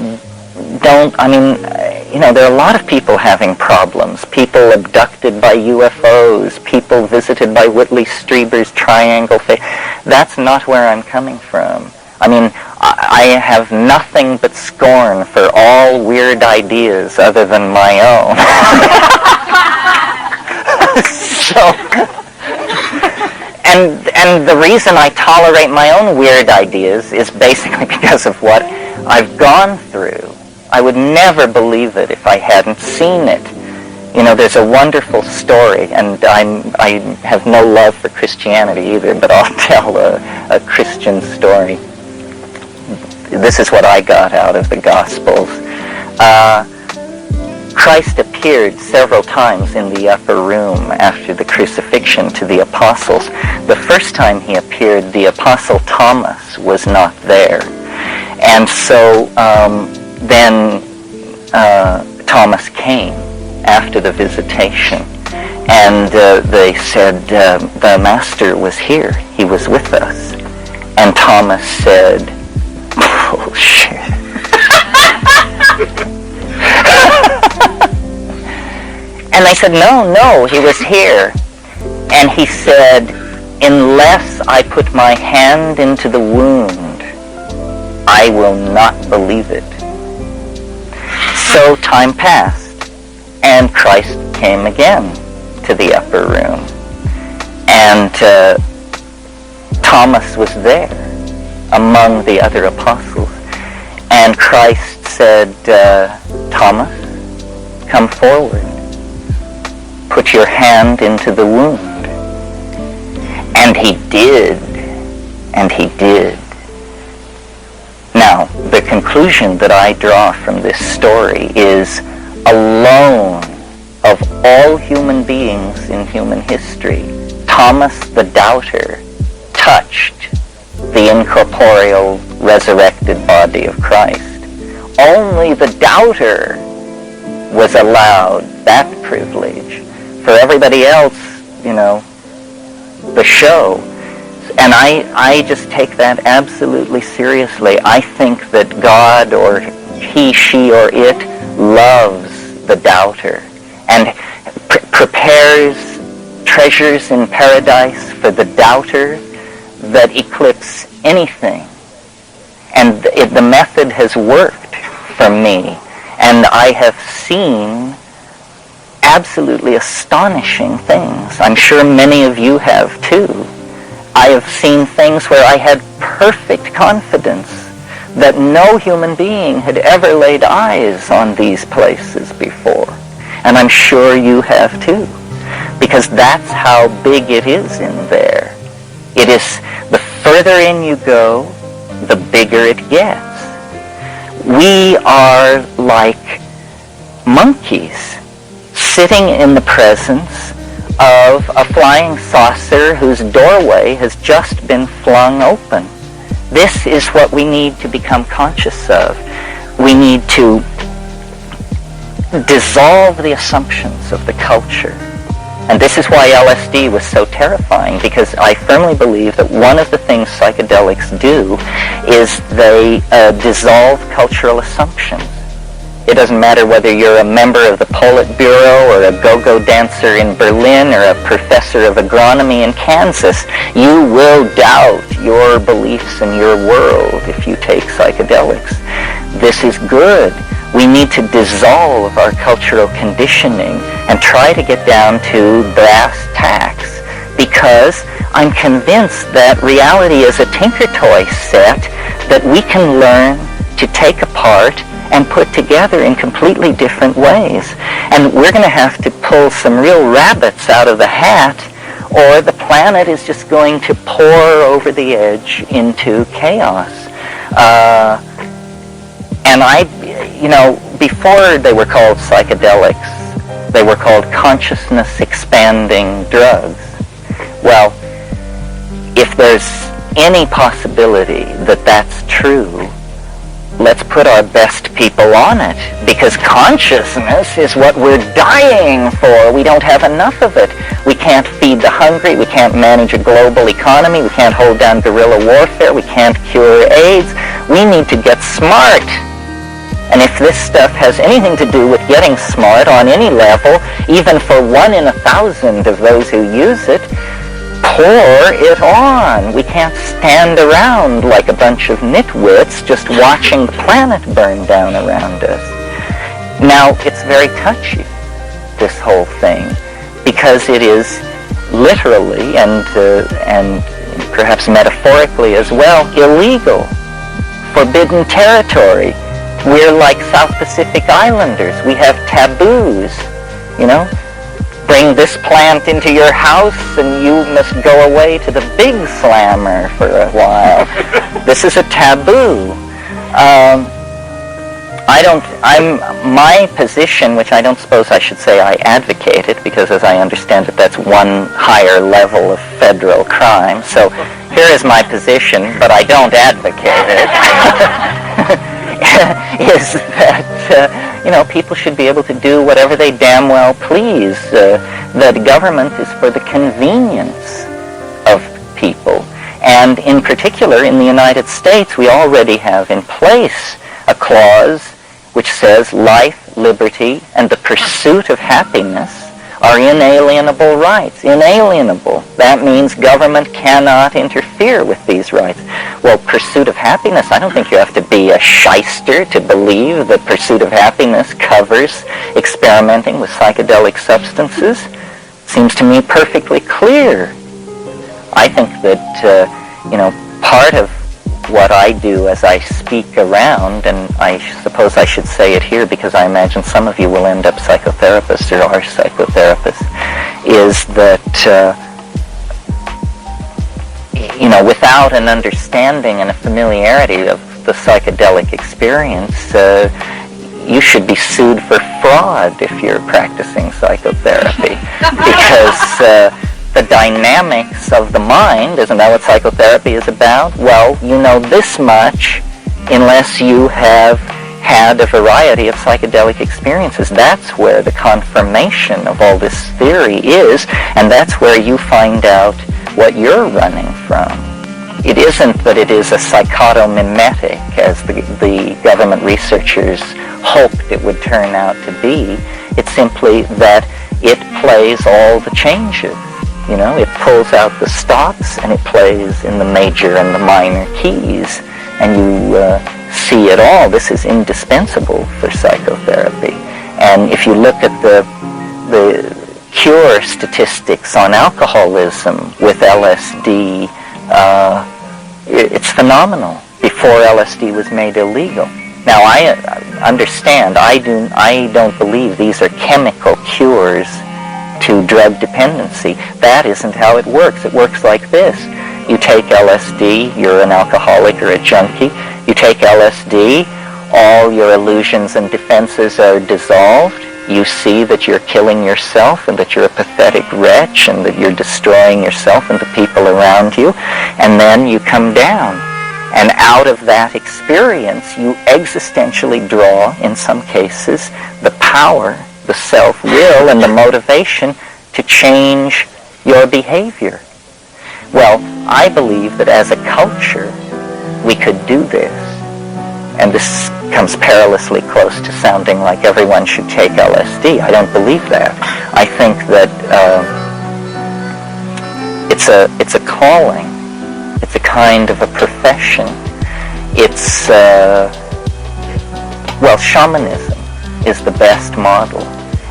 don't, there are a lot of people having problems. People abducted by UFOs, people visited by Whitley Strieber's triangle face. That's not where I'm coming from. I have nothing but scorn for all weird ideas other than my own. And the reason I tolerate my own weird ideas is basically because of what I've gone through. I would never believe it if I hadn't seen it. There's a wonderful story, and I have no love for Christianity either, but I'll tell a Christian story. This is what I got out of the Gospels. Christ appeared several times in the upper room after the crucifixion to the apostles. The first time he appeared, the apostle Thomas was not there. And so then Thomas came after the visitation, and they said, the Master was here. He was with us. And Thomas said, bullshit. And they said, no, he was here. And he said, unless I put my hand into the wound, I will not believe it. So time passed, and Christ came again to the upper room. And Thomas was there among the other apostles. And Christ said, Thomas, come forward. Put your hand into the wound. And he did. And he did. Now, the conclusion that I draw from this story is, alone of all human beings in human history, Thomas the doubter touched the incorporeal, resurrected body of Christ. Only the doubter was allowed that privilege. For everybody else, the show. And I just take that absolutely seriously. I think that God, or he, she, or it, loves the doubter and prepares treasures in paradise for the doubter that eclipse anything. And the method has worked for me. And I have seen absolutely astonishing things. I'm sure many of you have too. I have seen things where I had perfect confidence that no human being had ever laid eyes on these places before. And I'm sure you have too. Because that's how big it is in there. It is, the further in you go, the bigger it gets. We are like monkeys sitting in the presence of a flying saucer whose doorway has just been flung open. This is what we need to become conscious of. We need to dissolve the assumptions of the culture And this is why LSD was so terrifying, because I firmly believe that one of the things psychedelics do is they dissolve cultural assumptions. It doesn't matter whether you're a member of the Politburo or a go-go dancer in Berlin or a professor of agronomy in Kansas, you will doubt your beliefs and your world if you take psychedelics. This is good. We need to dissolve our cultural conditioning and try to get down to brass tacks, because I'm convinced that reality is a tinker toy set that we can learn to take apart and put together in completely different ways. And we're going to have to pull some real rabbits out of the hat, or the planet is just going to pour over the edge into chaos. And before they were called psychedelics, they were called consciousness-expanding drugs. Well, if there's any possibility that that's true, let's put our best people on it, because consciousness is what we're dying for. We don't have enough of it. We can't feed the hungry. We can't manage a global economy. We can't hold down guerrilla warfare. We can't cure AIDS. We need to get smart. And if this stuff has anything to do with getting smart on any level, even for 1 in 1,000 of those who use it, pour it on. We can't stand around like a bunch of nitwits just watching the planet burn down around us. Now, it's very touchy, this whole thing, because it is literally and perhaps metaphorically as well illegal, forbidden territory. We're like South Pacific Islanders. We have taboos, Bring this plant into your house and you must go away to the big slammer for a while. This is a taboo. My position, which I don't suppose I should say I advocate it, because as I understand it, that's one higher level of federal crime. So here is my position, but I don't advocate it. Is that people should be able to do whatever they damn well please. That government is for the convenience of people. And in particular, in the United States, we already have in place a clause which says life, liberty, and the pursuit of happiness are inalienable rights. Inalienable. That means government cannot interfere with these rights. Well, pursuit of happiness, I don't think you have to be a shyster to believe that pursuit of happiness covers experimenting with psychedelic substances. Seems to me perfectly clear. I think that, part of what I do as I speak around, and I suppose I should say it here because I imagine some of you will end up psychotherapists or are psychotherapists, is that, without an understanding and a familiarity of the psychedelic experience, you should be sued for fraud if you're practicing psychotherapy. Because the dynamics of the mind, isn't that what psychotherapy is about? Well, you know this much unless you have had a variety of psychedelic experiences. That's where the confirmation of all this theory is, and that's where you find out what you're running from. It isn't that it is a psychotomimetic, as the government researchers hoped it would turn out to be. It's simply that it plays all the changes. It pulls out the stops and it plays in the major and the minor keys, and you see it all. This is indispensable for psychotherapy. And if you look at the cure statistics on alcoholism with LSD, it's phenomenal before LSD was made illegal. Now, I understand, I don't believe these are chemical cures to drug dependency. That isn't how it works. It works like this. You take LSD, you're an alcoholic or a junkie. You take LSD, all your illusions and defenses are dissolved. You see that you're killing yourself and that you're a pathetic wretch and that you're destroying yourself and the people around you. And then you come down. And out of that experience, you existentially draw, in some cases, the power, the self-will, and the motivation to change your behavior. Well, I believe that as a culture, we could do this. And this comes perilously close to sounding like everyone should take LSD. I don't believe that. I think that it's a calling. It's a kind of a profession. It's, well, shamanism is the best model.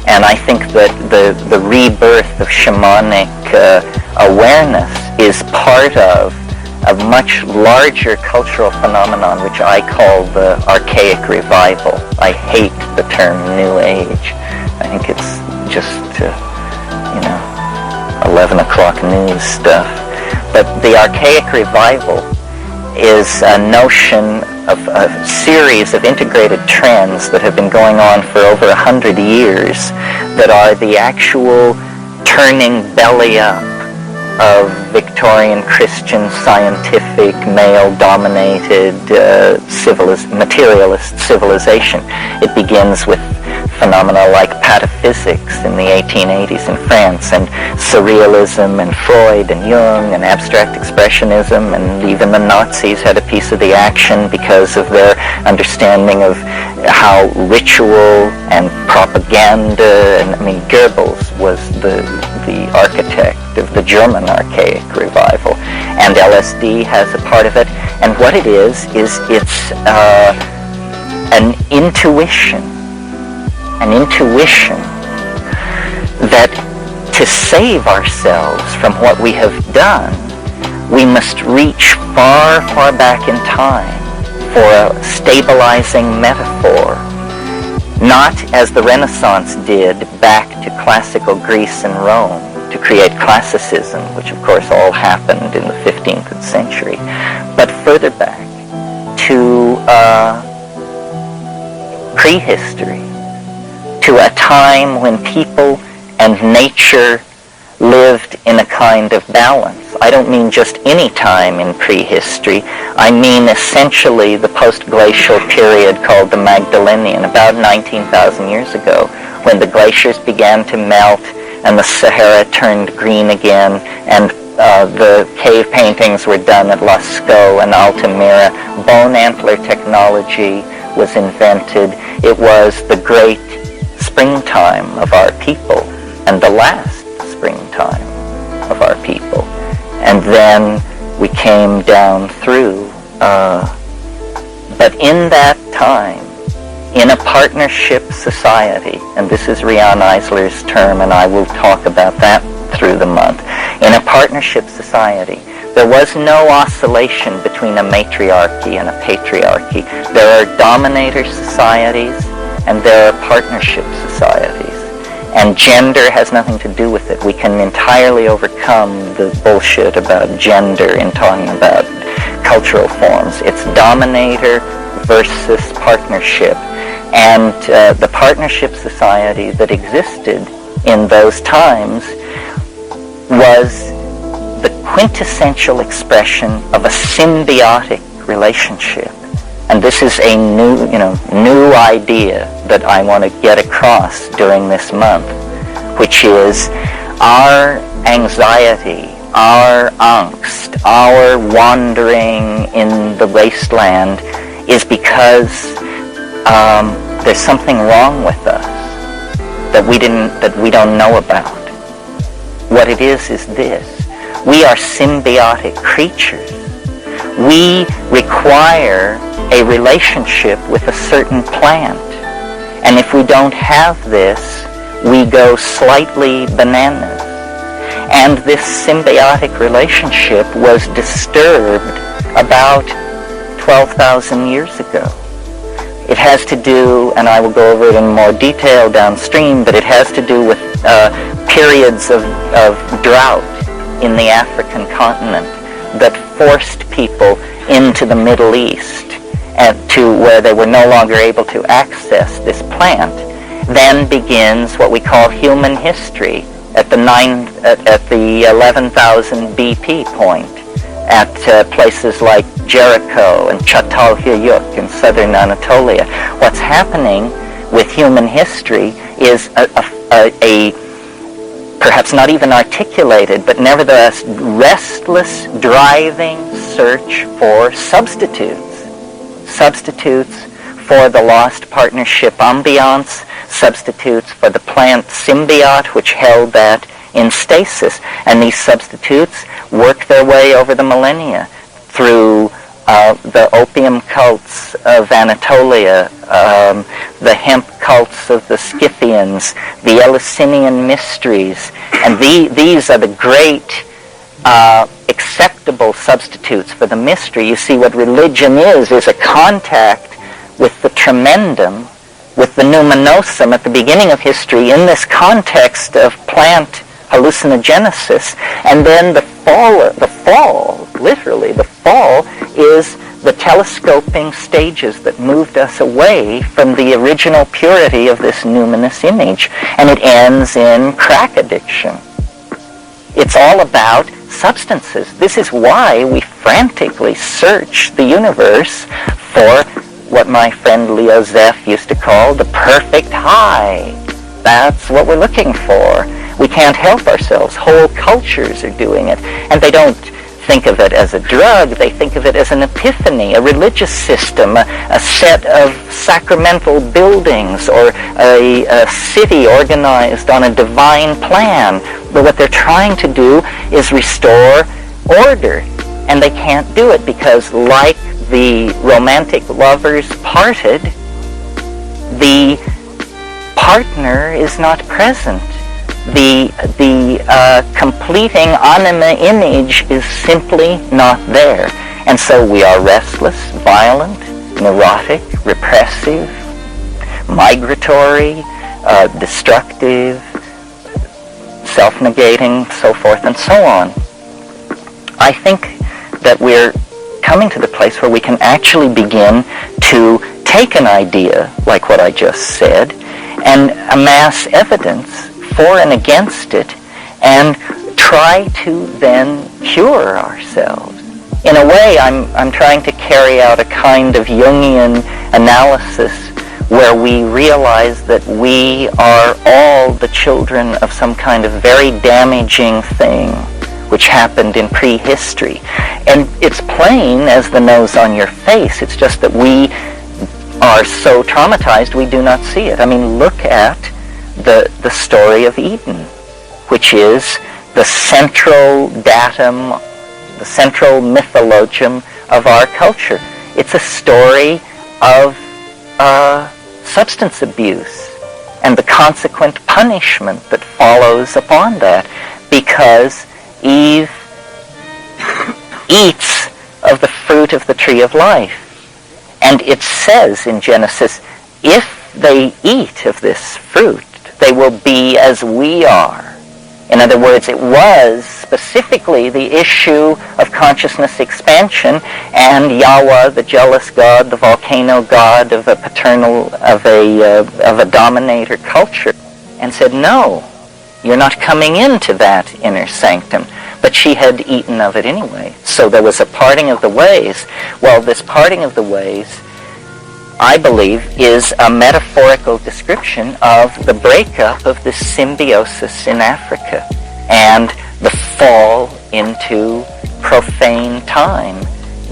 And I think that the rebirth of shamanic awareness is part of a much larger cultural phenomenon, which I call the archaic revival. I hate the term New Age. I think it's just, 11 o'clock news stuff. But the archaic revival is a notion of a series of integrated trends that have been going on for over 100 years that are the actual turning belly up of Victorian Christian scientific male-dominated materialist civilization. It begins with phenomena like pataphysics in the 1880s in France, and surrealism, and Freud, and Jung, and abstract expressionism, and even the Nazis had a piece of the action because of their understanding of how ritual and propaganda, and I mean, Goebbels was the architect of the German archaic revival, and LSD has a part of it. And what it is it's an intuition that to save ourselves from what we have done, we must reach far, far back in time for a stabilizing metaphor, not as the Renaissance did back to classical Greece and Rome to create classicism, which of course all happened in the 15th century, but further back to prehistory, to a time when people and nature lived in a kind of balance. I don't mean just any time in prehistory. I mean essentially the post-glacial period called the Magdalenian, about 19,000 years ago, when the glaciers began to melt and the Sahara turned green again, and the cave paintings were done at Lascaux and Altamira. Bone antler technology was invented. It was the great springtime of our people, and the last springtime of our people. And then we came down through, but in that time, in a partnership society, and this is Rian Eisler's term, and I will talk about that through the month. In a partnership society, there was no oscillation between a matriarchy and a patriarchy. There are dominator societies, and there are partnership societies. And gender has nothing to do with it. We can entirely overcome the bullshit about gender in talking about cultural forms. It's dominator versus partnership. And the partnership society that existed in those times was the quintessential expression of a symbiotic relationship. And this is a new idea that I want to get across during this month, which is our anxiety, our angst, our wandering in the wasteland is because there's something wrong with us that we don't know about. What it is this: we are symbiotic creatures. We require a relationship with a certain plant, and if we don't have this, we go slightly bananas. And this symbiotic relationship was disturbed about 12,000 years ago. It has to do, and I will go over it in more detail downstream, but it has to do with periods of drought in the African continent that forced people into the Middle East and to where they were no longer able to access this plant. Then begins what we call human history at the 11,000 BP point, at places like Jericho and Çatalhöyük in southern Anatolia. What's happening with human history is a perhaps not even articulated, but nevertheless restless, driving search for substitutes. Substitutes for the lost partnership ambiance, substitutes for the plant symbiote which held that in stasis. And these substitutes work their way over the millennia through the opium cults of Anatolia, the hemp cults of the Scythians, the Eleusinian mysteries. And these are the great acceptable substitutes for the mystery. You see, what religion is a contact with the tremendum, with the numinosum at the beginning of history in this context of plant hallucinogenesis. And then the fall, literally, the fall is the telescoping stages that moved us away from the original purity of this numinous image. And it ends in crack addiction. It's all about substances. This is why we frantically search the universe for what my friend Leo Zeff used to call the perfect high. That's what we're looking for. We can't help ourselves. Whole cultures are doing it. And they don't think of it as a drug. They think of it as an epiphany, a religious system, a set of sacramental buildings, or a city organized on a divine plan. But what they're trying to do is restore order. And they can't do it because, like the romantic lovers parted, the partner is not present. The completing anima image is simply not there. And so we are restless, violent, neurotic, repressive, migratory, destructive, self-negating, so forth and so on. I think that we're coming to the place where we can actually begin to take an idea like what I just said and amass evidence for and against it and try to then cure ourselves. In a way, I'm trying to carry out a kind of Jungian analysis where we realize that we are all the children of some kind of very damaging thing which happened in prehistory. And it's plain as the nose on your face. It's just that we are so traumatized we do not see it. I mean, look at the story of Eden, which is the central datum, the central mythologium of our culture. It's a story of substance abuse and the consequent punishment that follows upon that, because Eve eats of the fruit of the tree of life. And it says in Genesis, if they eat of this fruit, they will be as we are. In other words, it was specifically the issue of consciousness expansion, and Yahweh, the jealous god, the volcano god of a dominator culture, and said, no, you're not coming into that inner sanctum. But she had eaten of it anyway. So there was a parting of the ways. Well, this parting of the ways, I believe, is a metaphorical description of the breakup of this symbiosis in Africa and the fall into profane time,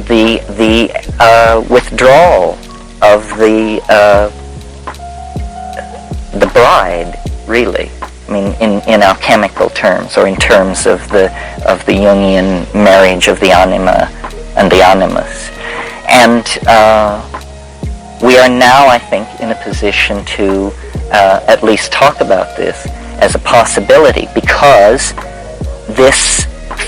the withdrawal of the bride, really. I mean, in alchemical terms, or in terms of the Jungian marriage of the anima and the animus. And we are now, I think, in a position to at least talk about this as a possibility, because this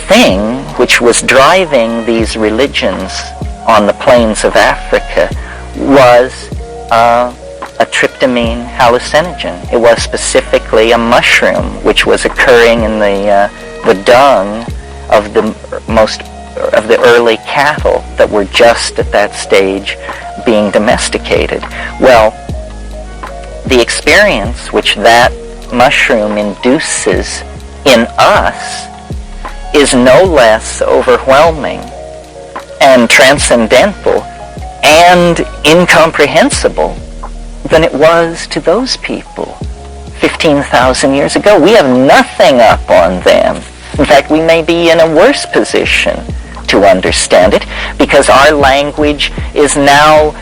thing which was driving these religions on the plains of Africa was a tryptamine hallucinogen. It was specifically a mushroom which was occurring in the dung of the early cattle that were just at that stage being domesticated. Well, the experience which that mushroom induces in us is no less overwhelming and transcendental and incomprehensible than it was to those people 15,000 years ago. We have nothing up on them. In fact, we may be in a worse position to understand it because our language is now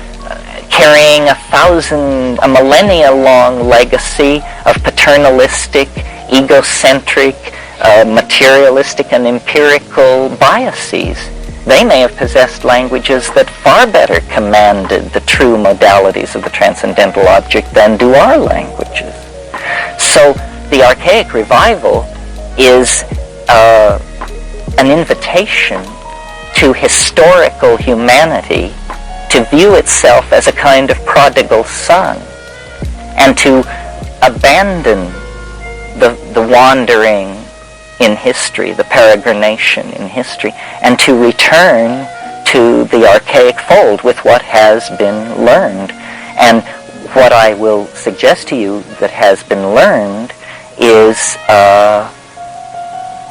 carrying a millennia-long legacy of paternalistic, egocentric, materialistic and empirical biases. They may have possessed languages that far better commanded the true modalities of the transcendental object than do our languages. So the archaic revival is an invitation to historical humanity to view itself as a kind of prodigal son and to abandon the wandering in history, the peregrination in history, and to return to the archaic fold with what has been learned. And what I will suggest to you that has been learned is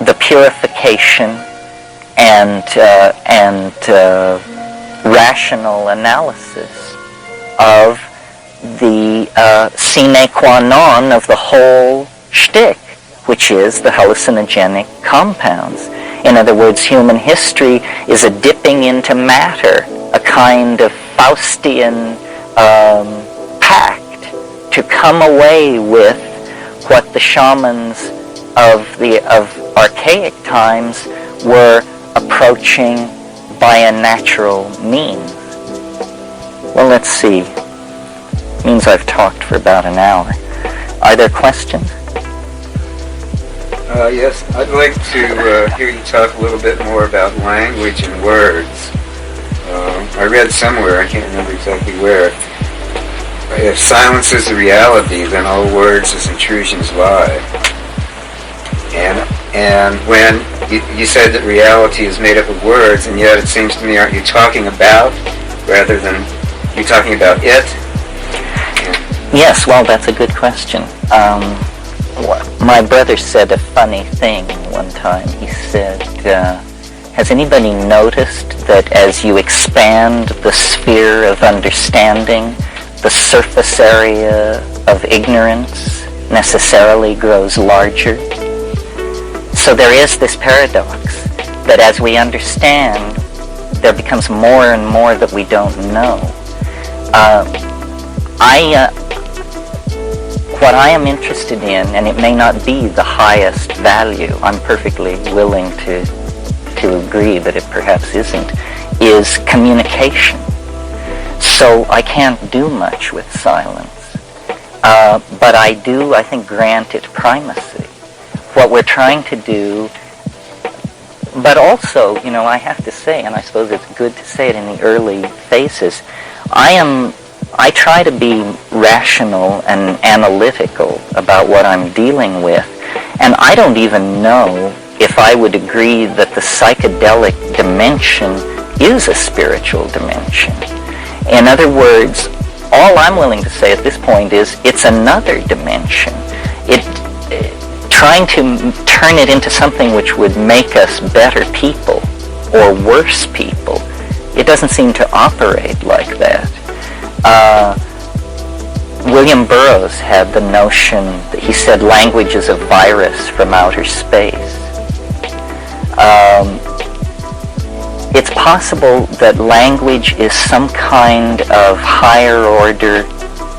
the purification and rational analysis of the sine qua non of the whole shtick, which is the hallucinogenic compounds. In other words, human history is a dipping into matter, a kind of Faustian pact to come away with what the shamans of archaic times were approaching by a natural means. Well, let's see. Means I've talked for about an hour. Are there questions? Yes, I'd like to hear you talk a little bit more about language and words. I read somewhere, I can't remember exactly where, if silence is the reality, then all words as intrusions lie. And when you said that reality is made up of words, and yet it seems to me, aren't you talking about, rather than you're talking about it? Yes, well, that's a good question. My brother said a funny thing one time. He said, has anybody noticed that as you expand the sphere of understanding, the surface area of ignorance necessarily grows larger? So there is this paradox that as we understand, there becomes more and more that we don't know. What I am interested in, and it may not be the highest value, I'm perfectly willing to agree that it perhaps isn't, is communication. So I can't do much with silence, but I do, I think, grant it primacy. What we're trying to do, but also, you know, I have to say, and I suppose it's good to say it in the early phases, I try to be rational and analytical about what I'm dealing with, and I don't even know if I would agree that the psychedelic dimension is a spiritual dimension. In other words, all I'm willing to say at this point is it's another dimension. Trying to turn it into something which would make us better people or worse people, it doesn't seem to operate like that. William Burroughs had the notion that he said language is a virus from outer space. It's possible that language is some kind of higher order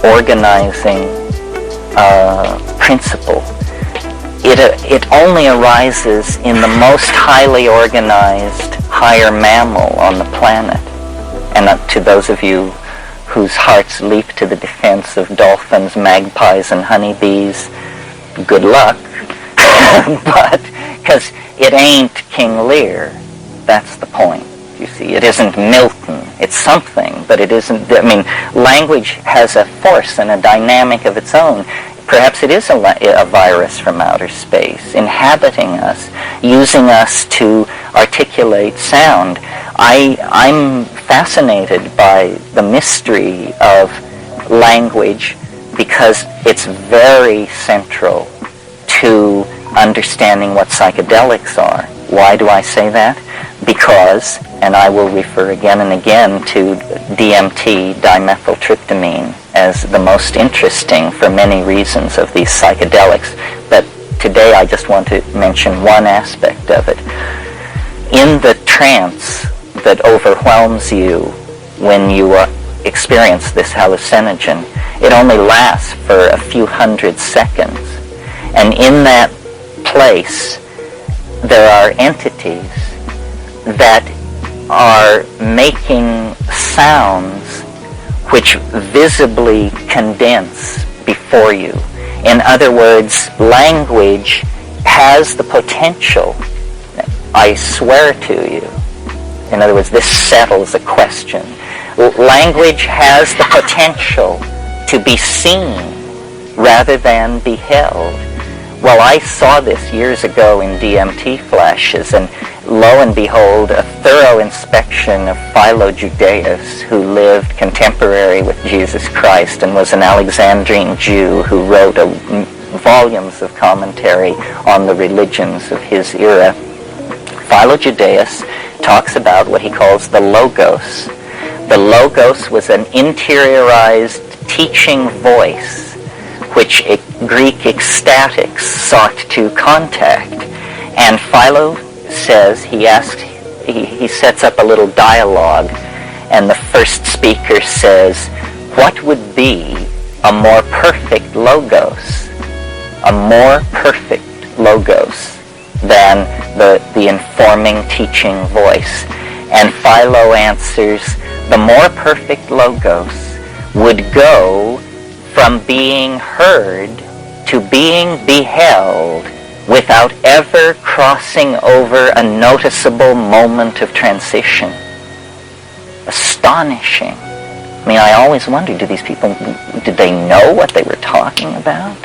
organizing principle. It only arises in the most highly organized higher mammal on the planet. And to those of you whose hearts leap to the defense of dolphins, magpies, and honeybees, good luck. But, because it ain't King Lear, that's the point. You see, it isn't Milton. It's something, but it isn't. I mean, language has a force and a dynamic of its own. Perhaps it is a virus from outer space, inhabiting us, using us to articulate sound. I'm fascinated by the mystery of language because it's very central to understanding what psychedelics are. Why do I say that? Because and I will refer again and again to DMT, dimethyltryptamine, as the most interesting for many reasons of these psychedelics. But today I just want to mention one aspect of it. In the trance that overwhelms you when you experience this hallucinogen, it only lasts for a few hundred seconds. And in that place, there are entities that are making sounds which visibly condense before you. In other words, language has the potential, I swear to you. In other words, this settles a question. Language has the potential to be seen rather than beheld. Well, I saw this years ago in DMT flashes, and lo and behold, a thorough inspection of Philo Judaeus, who lived contemporary with Jesus Christ and was an Alexandrine Jew who wrote volumes of commentary on the religions of his era. Philo Judaeus talks about what he calls the Logos. The Logos was an interiorized teaching voice which Greek ecstatics sought to contact. And Philo says, he sets up a little dialogue, and the first speaker says, what would be a more perfect Logos? A more perfect Logos than the informing teaching voice. And Philo answers, the more perfect Logos would go from being heard to being beheld without ever crossing over a noticeable moment of transition. Astonishing. I mean, I always wondered, did they know what they were talking about?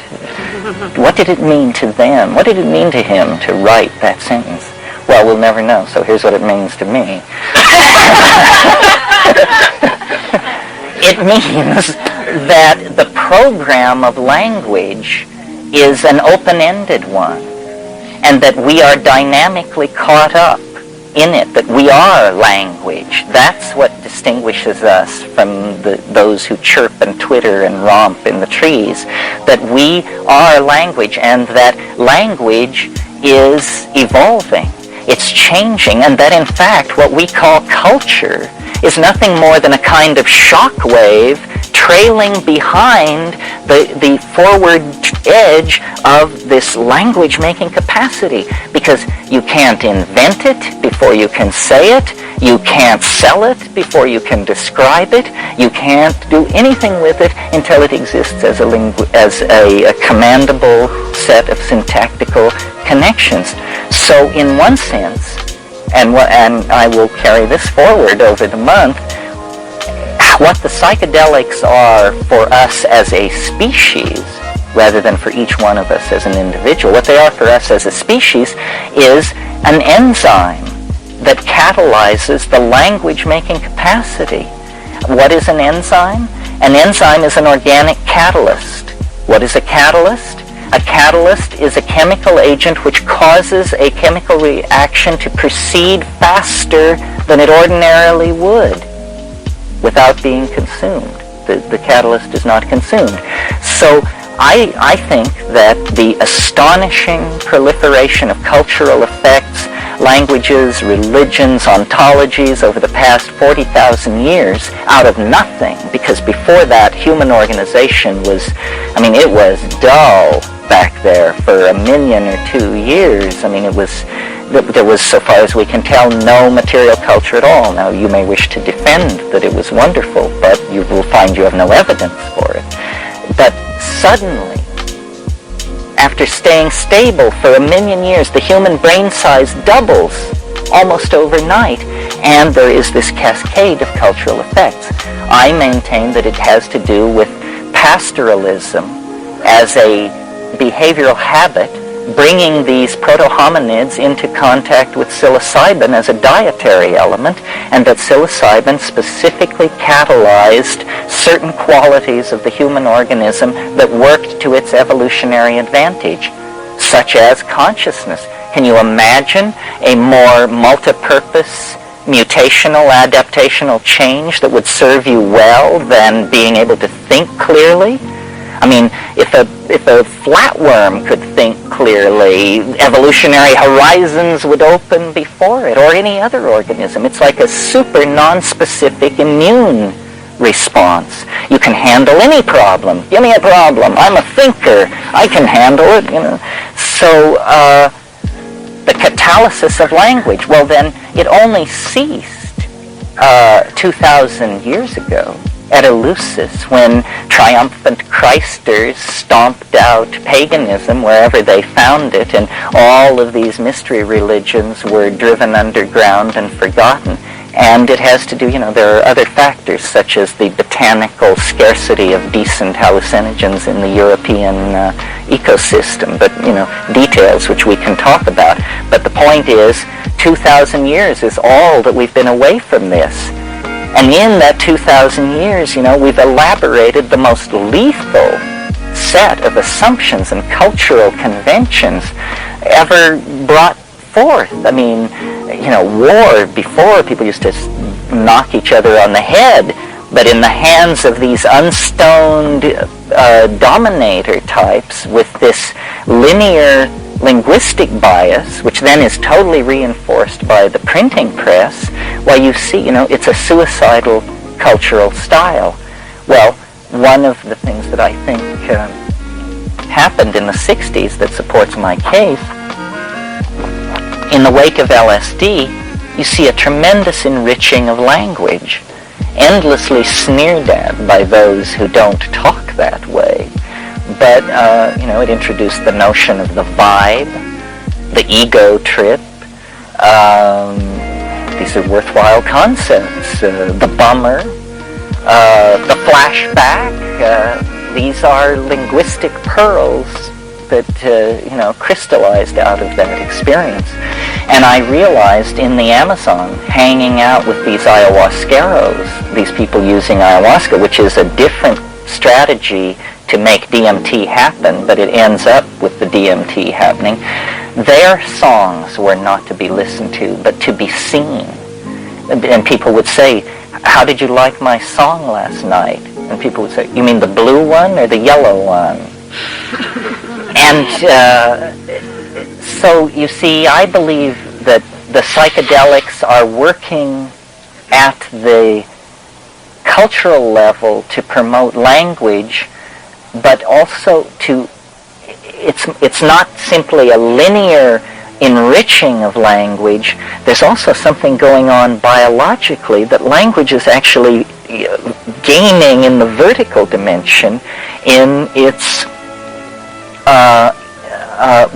What did it mean to them? What did it mean to him to write that sentence? Well, we'll never know, so here's what it means to me. It means that the program of language is an open-ended one, and that we are dynamically caught up in it, that we are language. That's what distinguishes us from those who chirp and twitter and romp in the trees, that we are language, and that language is evolving. It's changing, and that in fact what we call culture is nothing more than a kind of shock wave trailing behind the forward edge of this language-making capacity, because you can't invent it before you can say it, you can't sell it before you can describe it, you can't do anything with it until it exists as a commandable set of syntactical connections. So in one sense, and I will carry this forward over the month, what the psychedelics are for us as a species, rather than for each one of us as an individual, what they are for us as a species is an enzyme that catalyzes the language-making capacity. What is an enzyme? An enzyme is an organic catalyst. What is a catalyst? A catalyst is a chemical agent which causes a chemical reaction to proceed faster than it ordinarily would without being consumed. The catalyst is not consumed. So I think that the astonishing proliferation of cultural effects, languages, religions, ontologies over the past 40,000 years out of nothing, because before that human organization was, it was dull back there for 1 million or 2 years. There was, so far as we can tell, no material culture at all. Now, you may wish to defend that it was wonderful, but you will find you have no evidence for it. But suddenly, after staying stable for 1 million years, the human brain size doubles almost overnight, and there is this cascade of cultural effects. I maintain that it has to do with pastoralism as a behavioral habit, bringing these proto-hominids into contact with psilocybin as a dietary element, and that psilocybin specifically catalyzed certain qualities of the human organism that worked to its evolutionary advantage, such as consciousness. Can you imagine a more multi-purpose mutational, adaptational change that would serve you well than being able to think clearly? I mean, if a flatworm could think clearly, evolutionary horizons would open before it, or any other organism. It's like a super non-specific immune response. You can handle any problem. Give me a problem. I'm a thinker. I can handle it, you know. So the catalysis of language, well then, it only ceased 2,000 years ago at Eleusis, when triumphant Christers stomped out paganism wherever they found it, and all of these mystery religions were driven underground and forgotten. And it has to do, you know, there are other factors, such as the botanical scarcity of decent hallucinogens in the European ecosystem, but, you know, details which we can talk about. But the point is, 2,000 years is all that we've been away from this. And in that 2,000 years, you know, we've elaborated the most lethal set of assumptions and cultural conventions ever brought forth. I mean, you know, war, before people used to knock each other on the head, but in the hands of these unstoned dominator types with this linear linguistic bias, which then is totally reinforced by the printing press, well, you see, you know, it's a suicidal cultural style. Well, one of the things that I think happened in the 60s that supports my case, in the wake of LSD, you see a tremendous enriching of language, endlessly sneered at by those who don't talk that way. But, you know, it introduced the notion of the vibe, the ego trip. These are worthwhile concepts. The bummer, the flashback. These are linguistic pearls that, you know, crystallized out of that experience. And I realized in the Amazon, hanging out with these ayahuasqueros, these people using ayahuasca, which is a different strategy to make DMT happen, but it ends up with the DMT happening. Their songs were not to be listened to, but to be seen. And people would say, "How did you like my song last night?" And people would say, "You mean the blue one or the yellow one?" And so, you see, I believe that the psychedelics are working at the cultural level to promote language, but also to, it's not simply a linear enriching of language. There's also something going on biologically, that language is actually gaining in the vertical dimension in its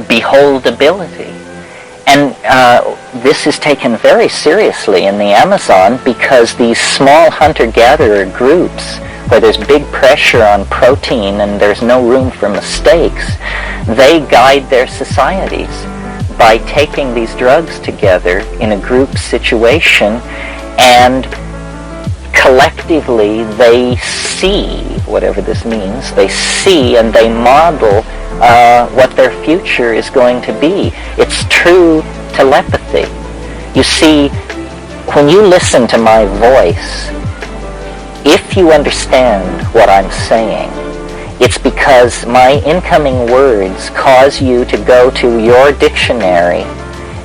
beholdability. And this is taken very seriously in the Amazon, because these small hunter-gatherer groups, where there's big pressure on protein and there's no room for mistakes, they guide their societies by taking these drugs together in a group situation, and collectively they see, whatever this means, they see and they model what their future is going to be. It's true telepathy. You see, when you listen to my voice, if you understand what I'm saying, it's because my incoming words cause you to go to your dictionary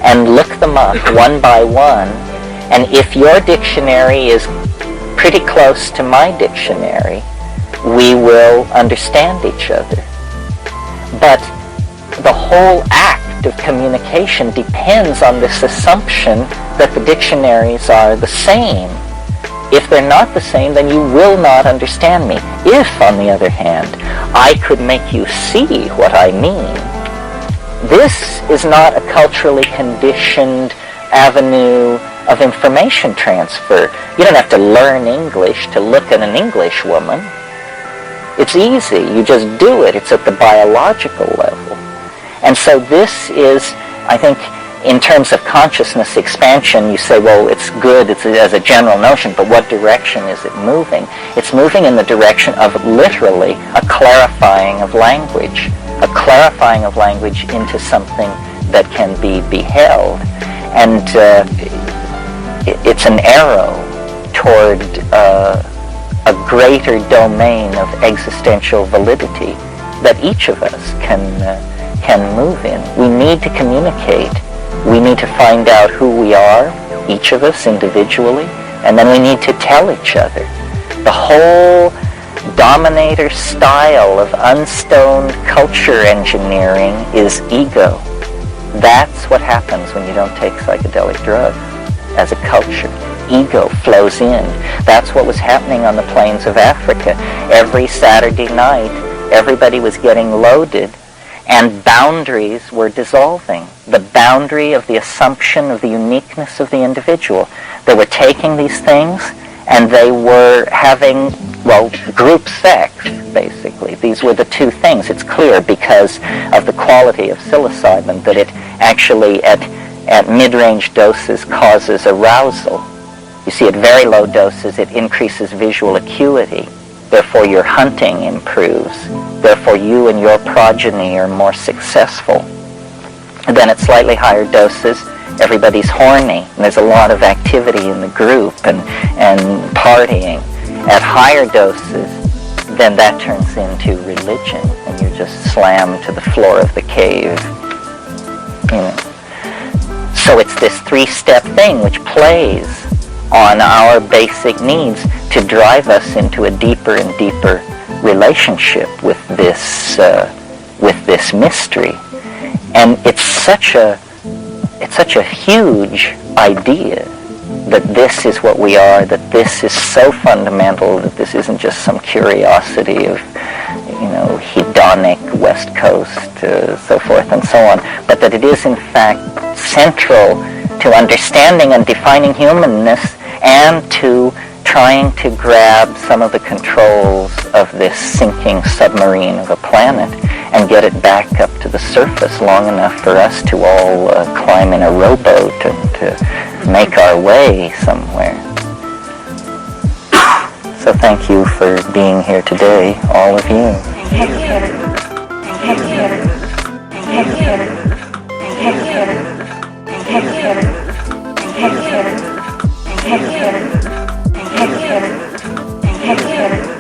and look them up one by one. And if your dictionary is pretty close to my dictionary, we will understand each other. But the whole act of communication depends on this assumption that the dictionaries are the same. If they're not the same, then you will not understand me. If, on the other hand, I could make you see what I mean, this is not a culturally conditioned avenue of information transfer. You don't have to learn English to look at an English woman. It's easy. You just do it. It's at the biological level. And so this is, I think, in terms of consciousness expansion, you say, well, it's good, it's as a general notion, but what direction is it moving? It's moving in the direction of literally a clarifying of language into something that can be beheld. And it's an arrow toward a greater domain of existential validity that each of us can move in. We need to communicate. We need to find out who we are, each of us individually, and then we need to tell each other. The whole dominator style of unstoned culture engineering is ego. That's what happens when you don't take psychedelic drugs as a culture. Ego flows in. That's what was happening on the plains of Africa. Every Saturday night, everybody was getting loaded, and boundaries were dissolving. The boundary of the assumption of the uniqueness of the individual. They were taking these things, and they were having, well, group sex, basically. These were the two things. It's clear because of the quality of psilocybin that it actually, at mid-range doses, causes arousal. You see, at very low doses, it increases visual acuity. Therefore, your hunting improves. Therefore, you and your progeny are more successful. And then at slightly higher doses, everybody's horny, and there's a lot of activity in the group and partying. At higher doses, then that turns into religion, and you're just slammed to the floor of the cave. You know. So it's this three-step thing which plays on our basic needs to drive us into a deeper and deeper relationship with this mystery. And it's such a huge idea that this is what we are, that this is so fundamental, that this isn't just some curiosity of, hedonic West Coast, so forth and so on, but that it is in fact central to understanding and defining humanness and to trying to grab some of the controls of this sinking submarine of a planet and get it back up to the surface long enough for us to all climb in a rowboat and to make our way somewhere. So thank you for being here today, all of you. Thank you.